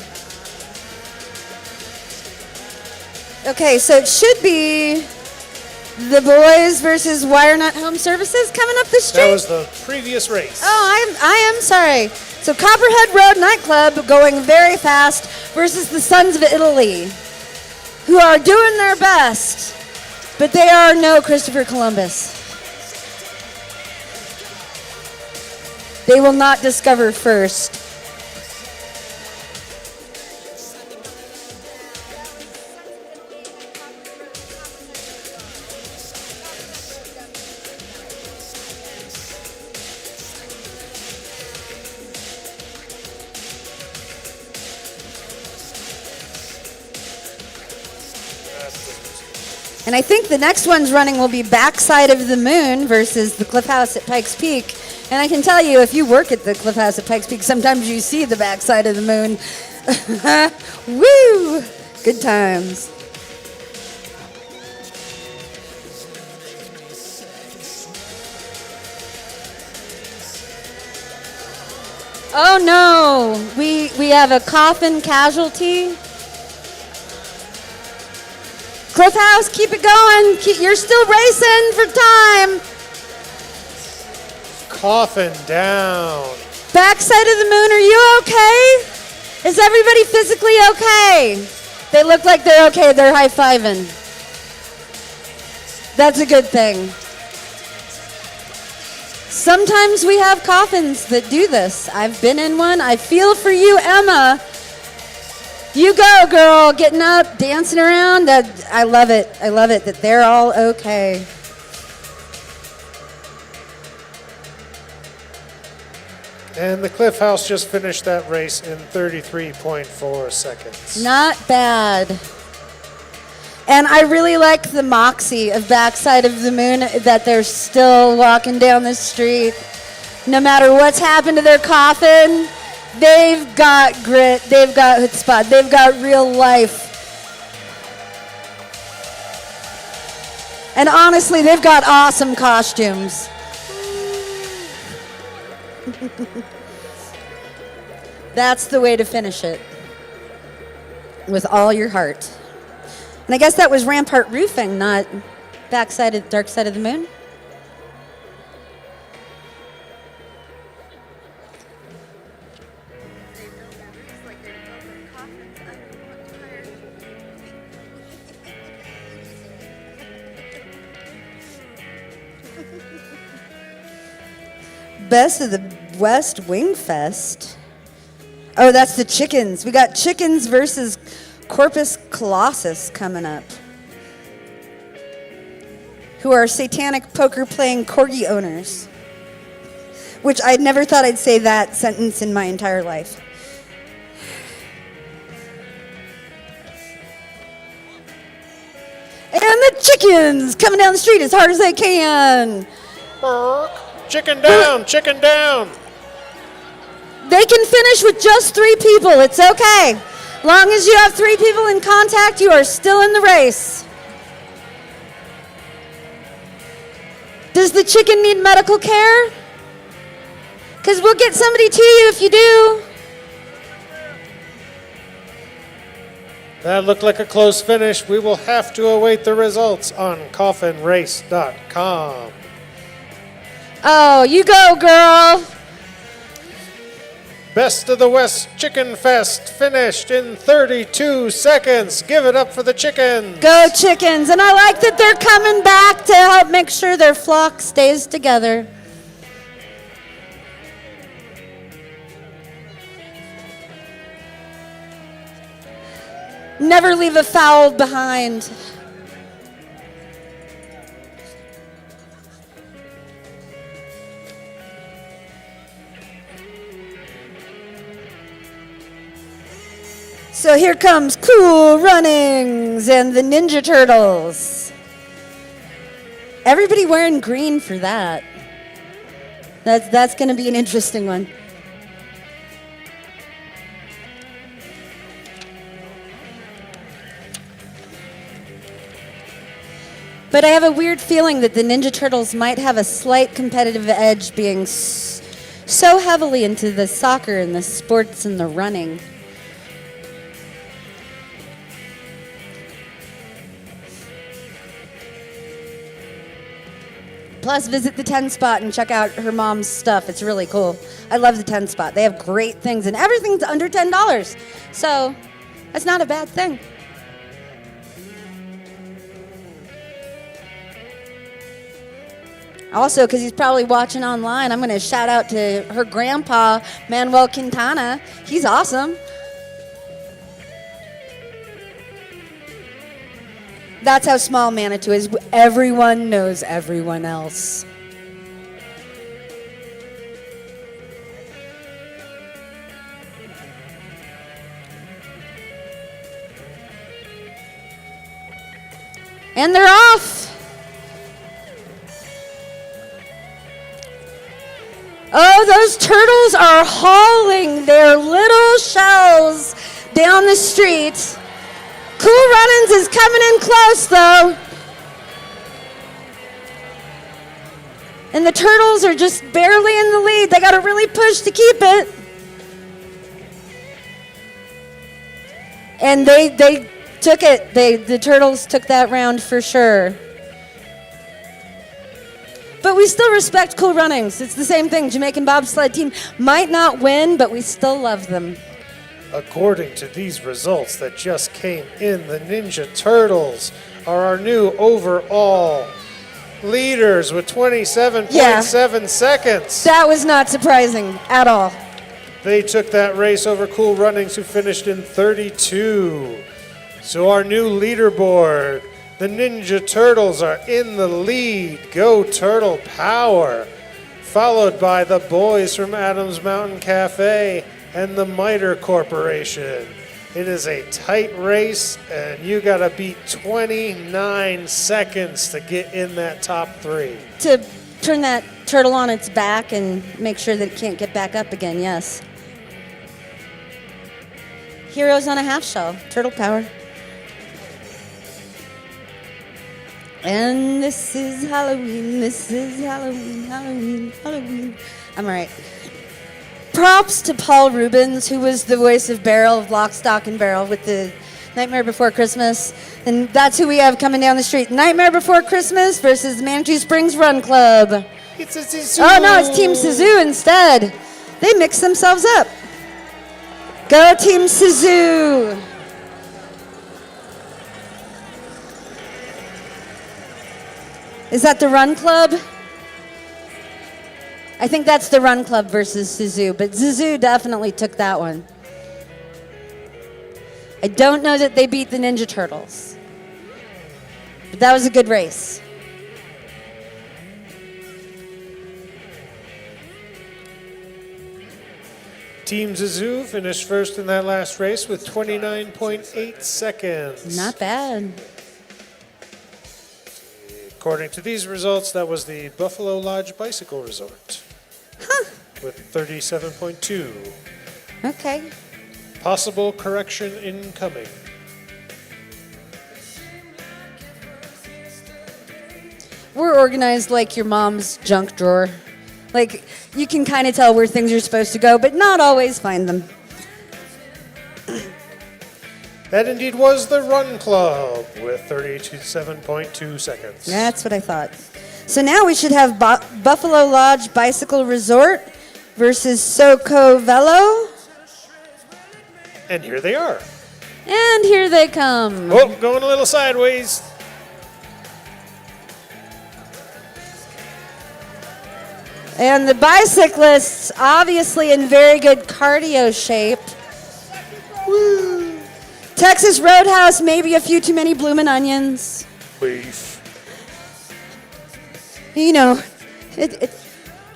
Okay, so it should be the boys versus Wire Nut Home Services coming up the street. That was the previous race. Oh, I am sorry. So Copperhead Road Nightclub going very fast versus the Sons of Italy, who are doing their best, but they are no Christopher Columbus. They will not discover first. And I think the next one's running will be Backside of the Moon versus the Cliff House at Pikes Peak. And I can tell you, if you work at the Cliff House at Pikes Peak, sometimes you see the backside of the moon. Woo! Good times. Oh no, we have a coffin casualty. Cliff House, keep it going. You're still racing for time. Coffin down. Backside of the Moon, are you okay? Is everybody physically okay? They look like they're okay. They're high-fiving. That's a good thing. Sometimes we have coffins that do this. I've been in one. I feel for you, Emma. You go, girl, getting up, dancing around. I love it. I love it that they're all okay. And the Cliff House just finished that race in 33.4 seconds. Not bad. And I really like the moxie of Backside of the Moon, that they're still walking down the street. No matter what's happened to their coffin, they've got grit, they've got chutzpah, they've got real life. And honestly, they've got awesome costumes. That's the way to finish it. With all your heart. And I guess that was Rampart Roofing, not Dark Side of the Moon. Best of the West Wing Fest. Oh, that's the chickens. We got chickens versus Corpus Colossus coming up, who are satanic poker-playing corgi owners, which I never thought I'd say that sentence in my entire life. And the chickens coming down the street as hard as they can. Chicken down, chicken down. They can finish with just 3 people. It's okay. Long as you have 3 people in contact, you are still in the race. Does the chicken need medical care? Because we'll get somebody to you if you do. That looked like a close finish. We will have to await the results on coffinrace.com. Oh, you go, girl. Best of the West Chicken Fest finished in 32 seconds. Give it up for the chickens. Go chickens. And I like that they're coming back to help make sure their flock stays together. Never leave a fowl behind. So here comes Cool Runnings and the Ninja Turtles. Everybody wearing green for that. That's going to be an interesting one. But I have a weird feeling that the Ninja Turtles might have a slight competitive edge being so heavily into the soccer and the sports and the running. Plus, visit the 10 spot and check out her mom's stuff. It's really cool. I love the 10 spot. They have great things, and everything's under $10. So that's not a bad thing. Also, because he's probably watching online, I'm going to shout out to her grandpa, Manuel Quintana. He's awesome. That's how small Manitou is. Everyone knows everyone else. And they're off. Oh, those turtles are hauling their little shells down the street. Cool Runnings is coming in close, though. And the turtles are just barely in the lead. They got to really push to keep it. And they took it. The turtles took that round for sure. But we still respect Cool Runnings. It's the same thing. Jamaican bobsled team might not win, but we still love them. According to these results that just came in, the Ninja Turtles are our new overall leaders with 27.7 seconds. That was not surprising at all. They took that race over Cool Runnings, who finished in 32. So our new leaderboard, the Ninja Turtles are in the lead. Go Turtle Power. Followed by the boys from Adams Mountain Cafe and the Miter Corporation. It is a tight race, and you gotta beat 29 seconds to get in that top three. To turn that turtle on its back and make sure that it can't get back up again, yes. Heroes on a half shell, turtle power. And this is Halloween, this is Halloween, Halloween, Halloween. I'm all right. Props to Paul Rubens, who was the voice of Barrel, of Lock, Stock, and Barrel with the Nightmare Before Christmas. And that's who we have coming down the street. Nightmare Before Christmas versus Manitou Springs Run Club. It's a Sisu. Oh, no, it's Team Sisu instead. They mix themselves up. Go Team Sisu. Is that the Run Club? I think that's the Run Club versus Sisu, but Sisu definitely took that one. I don't know that they beat the Ninja Turtles, but that was a good race. Team Sisu finished first in that last race with 29.8 seconds. Not bad. According to these results, that was the Buffalo Lodge Bicycle Resort. With 37.2. Okay. Possible correction incoming. We're organized like your mom's junk drawer. Like, you can kind of tell where things are supposed to go, but not always find them. That indeed was the Run Club with 37.2 seconds. That's what I thought. So now we should have Buffalo Lodge Bicycle Resort versus Soco Velo. And here they are. And here they come. Oh, going a little sideways. And the bicyclists, obviously in very good cardio shape. Woo. Texas Roadhouse, maybe a few too many bloomin' onions. Beef. You know, it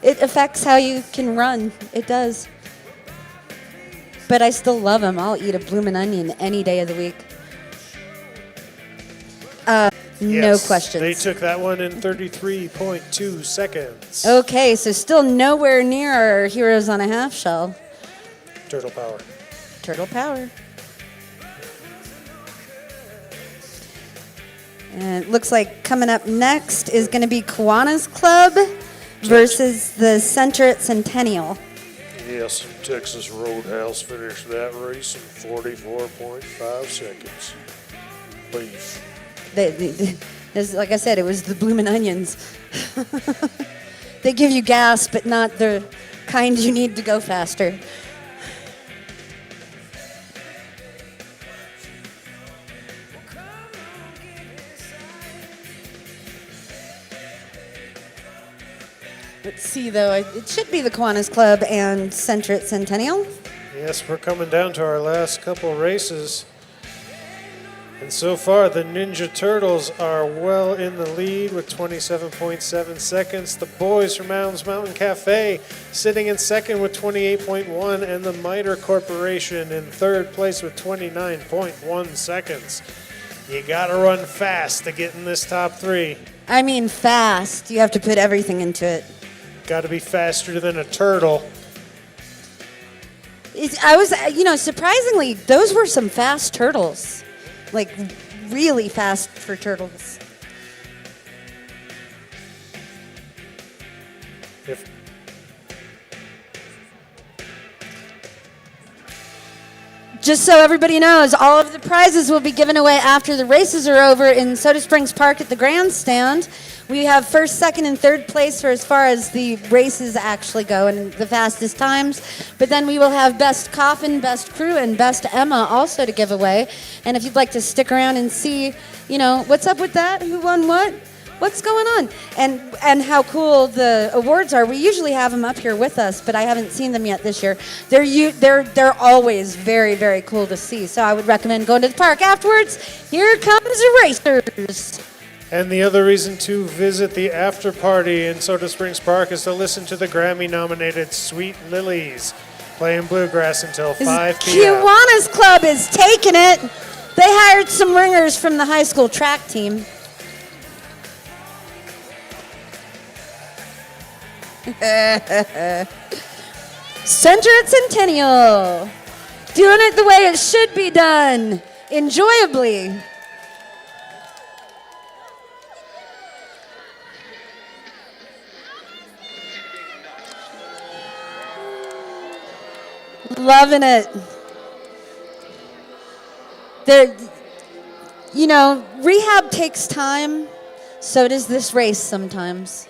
affects how you can run. It does. But I still love them. I'll eat a bloomin' onion any day of the week. No Yes, questions. They took that one in 33.2 seconds. Okay, so still nowhere near our Heroes on a Half Shell. Turtle Power. Turtle Power. And it looks like coming up next is going to be Kiwanis Club versus the Center at Centennial. Yes, Texas Roadhouse finished that race in 44.5 seconds. Beef. Like I said, it was the bloomin' onions. They give you gas, but not the kind you need to go faster. Let's see, though. It should be the Kiwanis Club and Center at Centennial. Yes, we're coming down to our last couple races. And so far, the Ninja Turtles are well in the lead with 27.7 seconds. The boys from Adams Mountain Cafe sitting in second with 28.1, and the Miter Corporation in third place with 29.1 seconds. You gotta run fast to get in this top three. I mean fast. You have to put everything into it. Gotta be faster than a turtle. Surprisingly, those were some fast turtles. Like, really fast for turtles. Just so everybody knows, all of the prizes will be given away after the races are over in Soda Springs Park at the grandstand. We have first, second, and third place for as far as the races actually go and the fastest times. But then we will have Best Coffin, Best Crew, and Best Emma also to give away. And if you'd like to stick around and see, what's up with that, who won what, what's going on, and how cool the awards are. We usually have them up here with us, but I haven't seen them yet this year. They're always very, very cool to see. So I would recommend going to the park afterwards. Here comes the racers. And the other reason to visit the after party in Soda Springs Park is to listen to the Grammy-nominated Sweet Lilies playing bluegrass until 5 p.m. Kiwanis Club is taking it. They hired some ringers from the high school track team. Center at Centennial. Doing it the way it should be done. Enjoyably. Loving it. Rehab takes time. So does this race sometimes.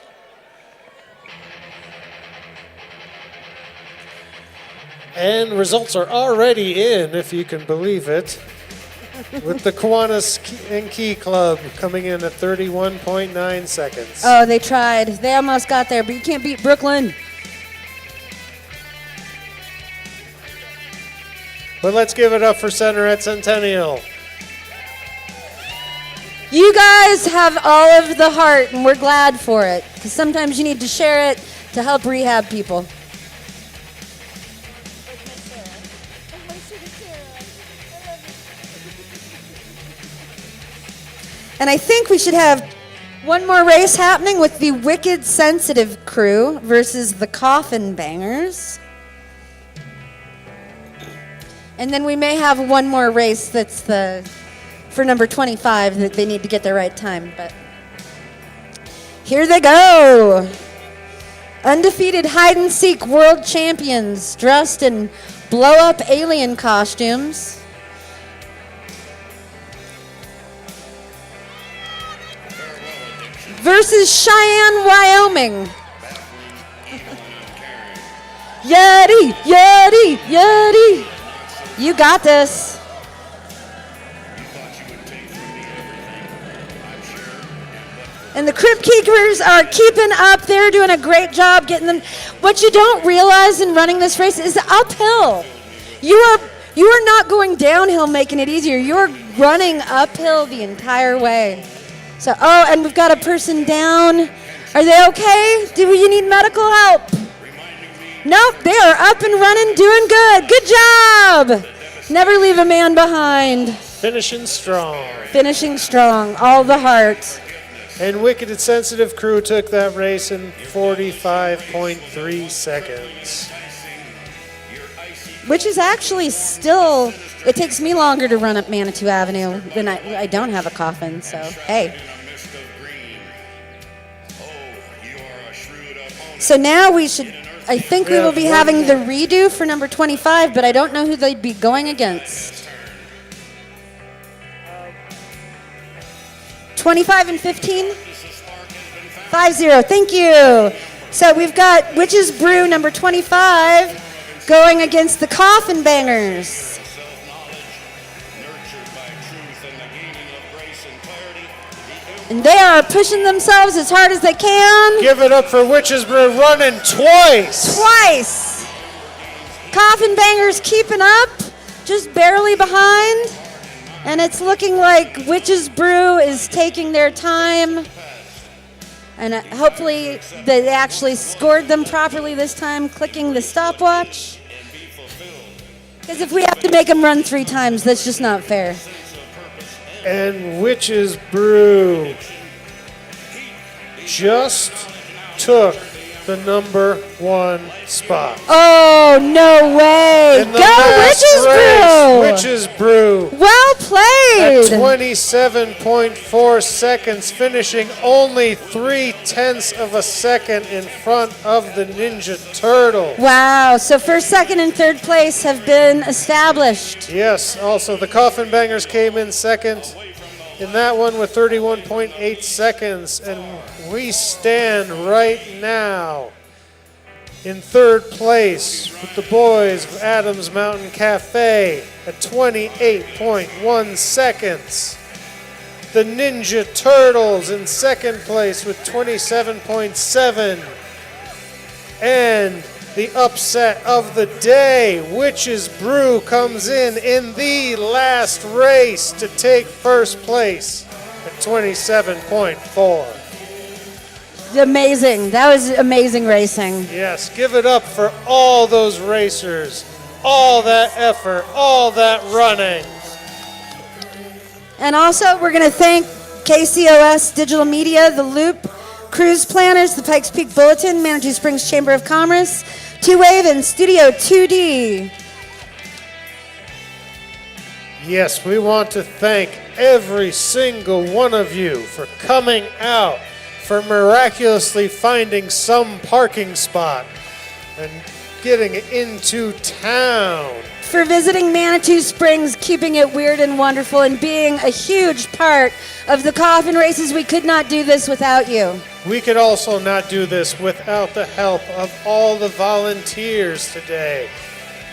And results are already in, if you can believe it, with the Kiwanis and Key Club coming in at 31.9 seconds. Oh, they tried. They almost got there, but you can't beat Brooklyn. But let's give it up for Center at Centennial. You guys have all of the heart, and we're glad for it. Because sometimes you need to share it to help rehab people. And I think we should have one more race happening with the Wicked Sensitive crew versus the Coffin Bangers. And then we may have one more race that's for number 25 that they need to get their right time. But here they go. Undefeated hide-and-seek world champions dressed in blow-up alien costumes. Versus Cheyenne, Wyoming. Yeti, Yeti, Yeti. You got this. And the Crypt Keepers are keeping up. They're doing a great job getting them. What you don't realize in running this race is uphill. You are not going downhill making it easier. You're running uphill the entire way. So, and we've got a person down. Are they okay? Do you need medical help? Nope, they are up and running, doing good. Good job. Never leave a man behind. Finishing strong. Finishing strong, all the heart. And Wicked and Sensitive crew took that race in 45.3 seconds. Which is actually still It takes me longer to run up Manitou Avenue than I don't have a coffin, so hey. So now we think we will be having the redo for number 25, but I don't know who they'd be going against. 25 and 15? 5-0, thank you. So we've got Witch's Brew number 25 going against the Coffin Bangers. And they are pushing themselves as hard as they can. Give it up for Witch's Brew running twice. Coffin Bangers keeping up, just barely behind. And it's looking like Witch's Brew is taking their time. And hopefully they actually scored them properly this time, clicking the stopwatch. Because if we have to make them run 3 times, that's just not fair. And Witch's Brew just took the number 1 spot. Oh, no way. In the Go last Witch's Brew. Witch's Brew. Well played. At 27.4 seconds, finishing only 0.3 of a second in front of the Ninja Turtle. Wow, so first, second, and third place have been established. Yes, also the Coffin Bangers came in second in that one with 31.8 seconds, and we stand right now in third place with the boys of Adams Mountain Cafe at 28.1 seconds. The Ninja Turtles in second place with 27.7. And the upset of the day, Witch's Brew comes in the last race to take first place at 27.4. Amazing. That was amazing racing. Yes, give it up for all those racers, all that effort, all that running. And also, we're going to thank KCOS Digital Media, The Loop, Cruise Planners, the Pikes Peak Bulletin, Manitou Springs Chamber of Commerce, Two-Wave, and Studio 2D. Yes, we want to thank every single one of you for coming out, for miraculously finding some parking spot and getting into town. For visiting Manitou Springs, keeping it weird and wonderful, and being a huge part of the coffin races. We could not do this without you. We could also not do this without the help of all the volunteers today.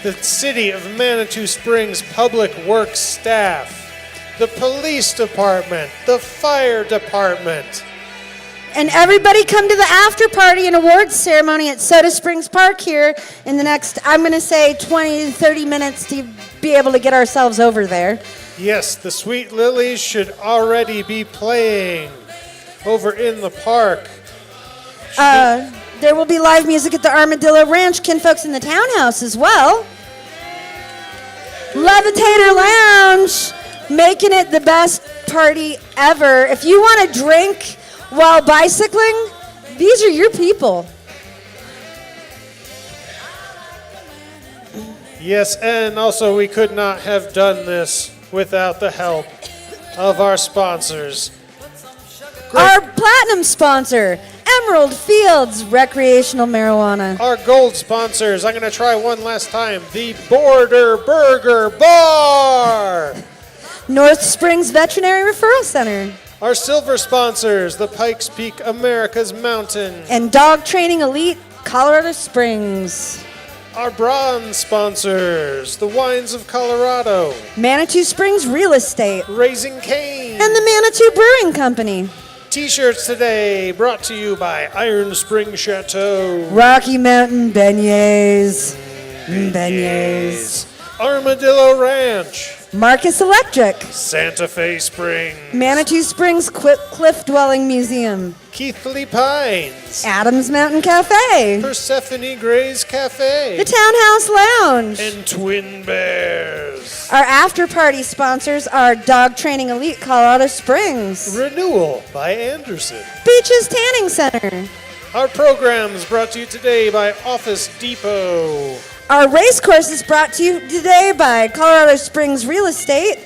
The City of Manitou Springs Public Works staff, the police department, the fire department. And everybody come to the after party and awards ceremony at Soda Springs Park here in the next, I'm going to say 20 to 30 minutes to be able to get ourselves over there. Yes, the Sweet Lilies should already be playing over in the park. There will be live music at the Armadillo Ranch, kinfolks in the townhouse as well. Levitator Lounge, making it the best party ever. If you want to drink while bicycling, these are your people. Yes, and also we could not have done this without the help of our sponsors. Our platinum sponsor, Emerald Fields Recreational Marijuana. Our gold sponsors, I'm going to try one last time, the Border Burger Bar. North Springs Veterinary Referral Center. Our silver sponsors, the Pikes Peak America's Mountain. And Dog Training Elite Colorado Springs. Our bronze sponsors, the Wines of Colorado. Manitou Springs Real Estate. Raising Cane. And the Manitou Brewing Company. T-shirts today brought to you by Iron Spring Chateau. Rocky Mountain Beignets. Beignets. Armadillo Ranch. Marcus Electric. Santa Fe Springs. Manitou Springs Cliff Dwelling Museum. Keithley Pines. Adams Mountain Cafe. Persephone Gray's Cafe. The Townhouse Lounge. And Twin Bears. Our after party sponsors are Dog Training Elite Colorado Springs. Renewal by Anderson. Beaches Tanning Center. Our programs brought to you today by Office Depot. Our race course is brought to you today by Colorado Springs Real Estate,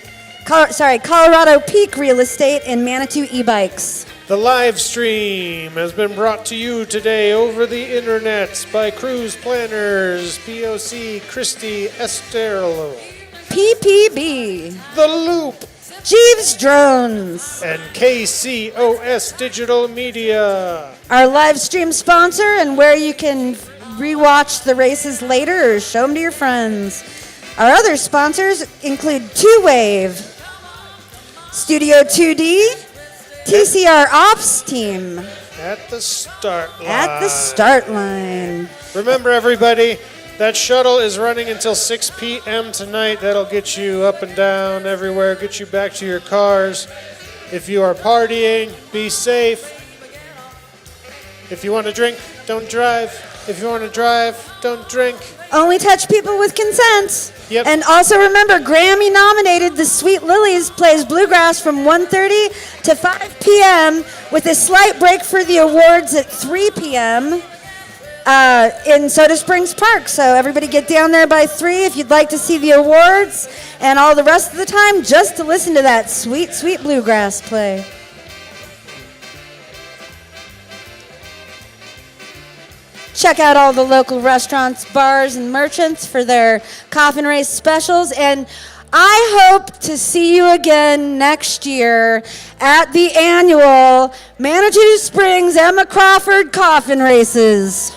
Colorado Peak Real Estate, and Manitou e-bikes. The live stream has been brought to you today over the internet by Cruise Planners, POC, Christy Esterlo, PPB, The Loop, Jeeves Drones, and KCOS Digital Media. our live stream sponsor, and where you can rewatch the races later or show them to your friends. Our other sponsors include Two Wave, Studio 2D, TCR Ops Team. At the start line. At the start line. Remember, everybody, that shuttle is running until 6 p.m. tonight. That'll get you up and down everywhere, get you back to your cars. If you are partying, be safe. If you want to drink, don't drive. If you want to drive, don't drink. Only touch people with consent. Yep. And also remember, Grammy nominated The Sweet Lilies plays bluegrass from 1:30 to 5 p.m. with a slight break for the awards at 3 p.m. In Soda Springs Park. So everybody get down there by 3 if you'd like to see the awards, and all the rest of the time just to listen to that sweet, sweet bluegrass play. Check out all the local restaurants, bars, and merchants for their coffin race specials. And I hope to see you again next year at the annual Manitou Springs Emma Crawford Coffin Races.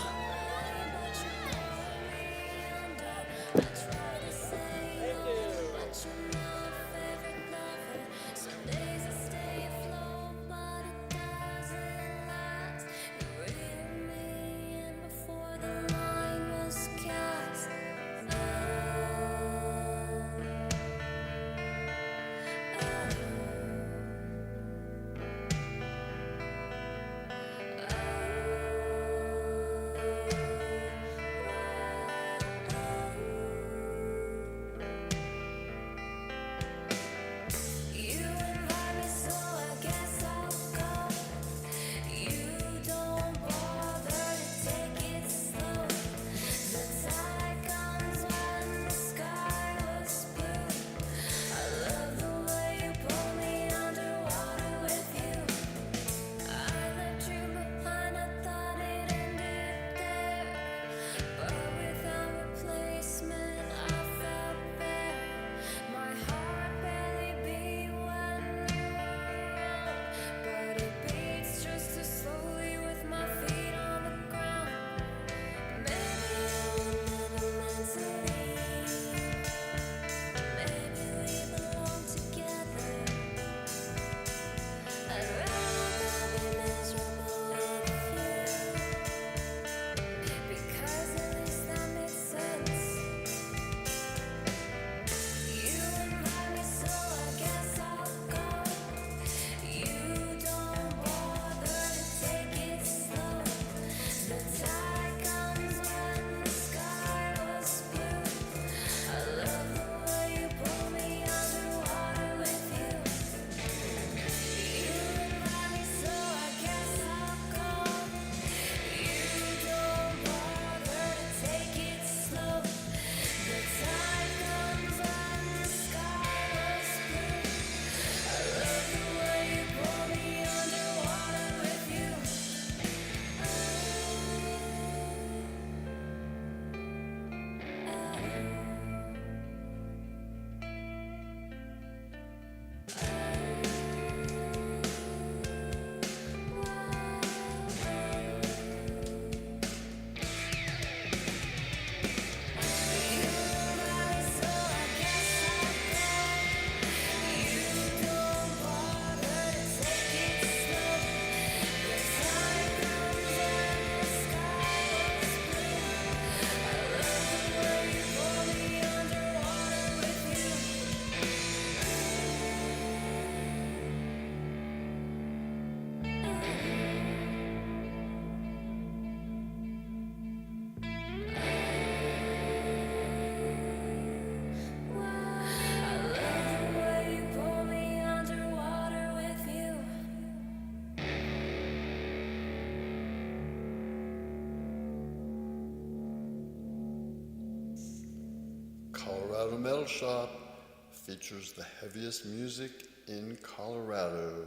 Colorado Metal Shop features the heaviest music in Colorado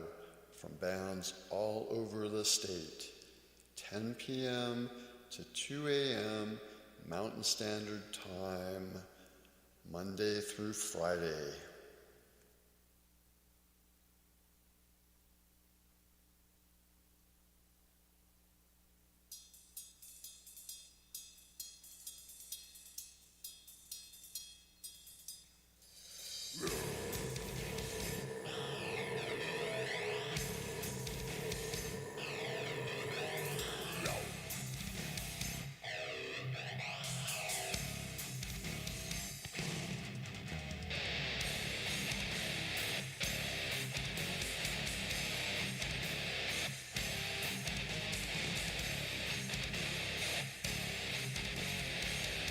from bands all over the state. 10 p.m. to 2 a.m. Mountain Standard Time, Monday through Friday.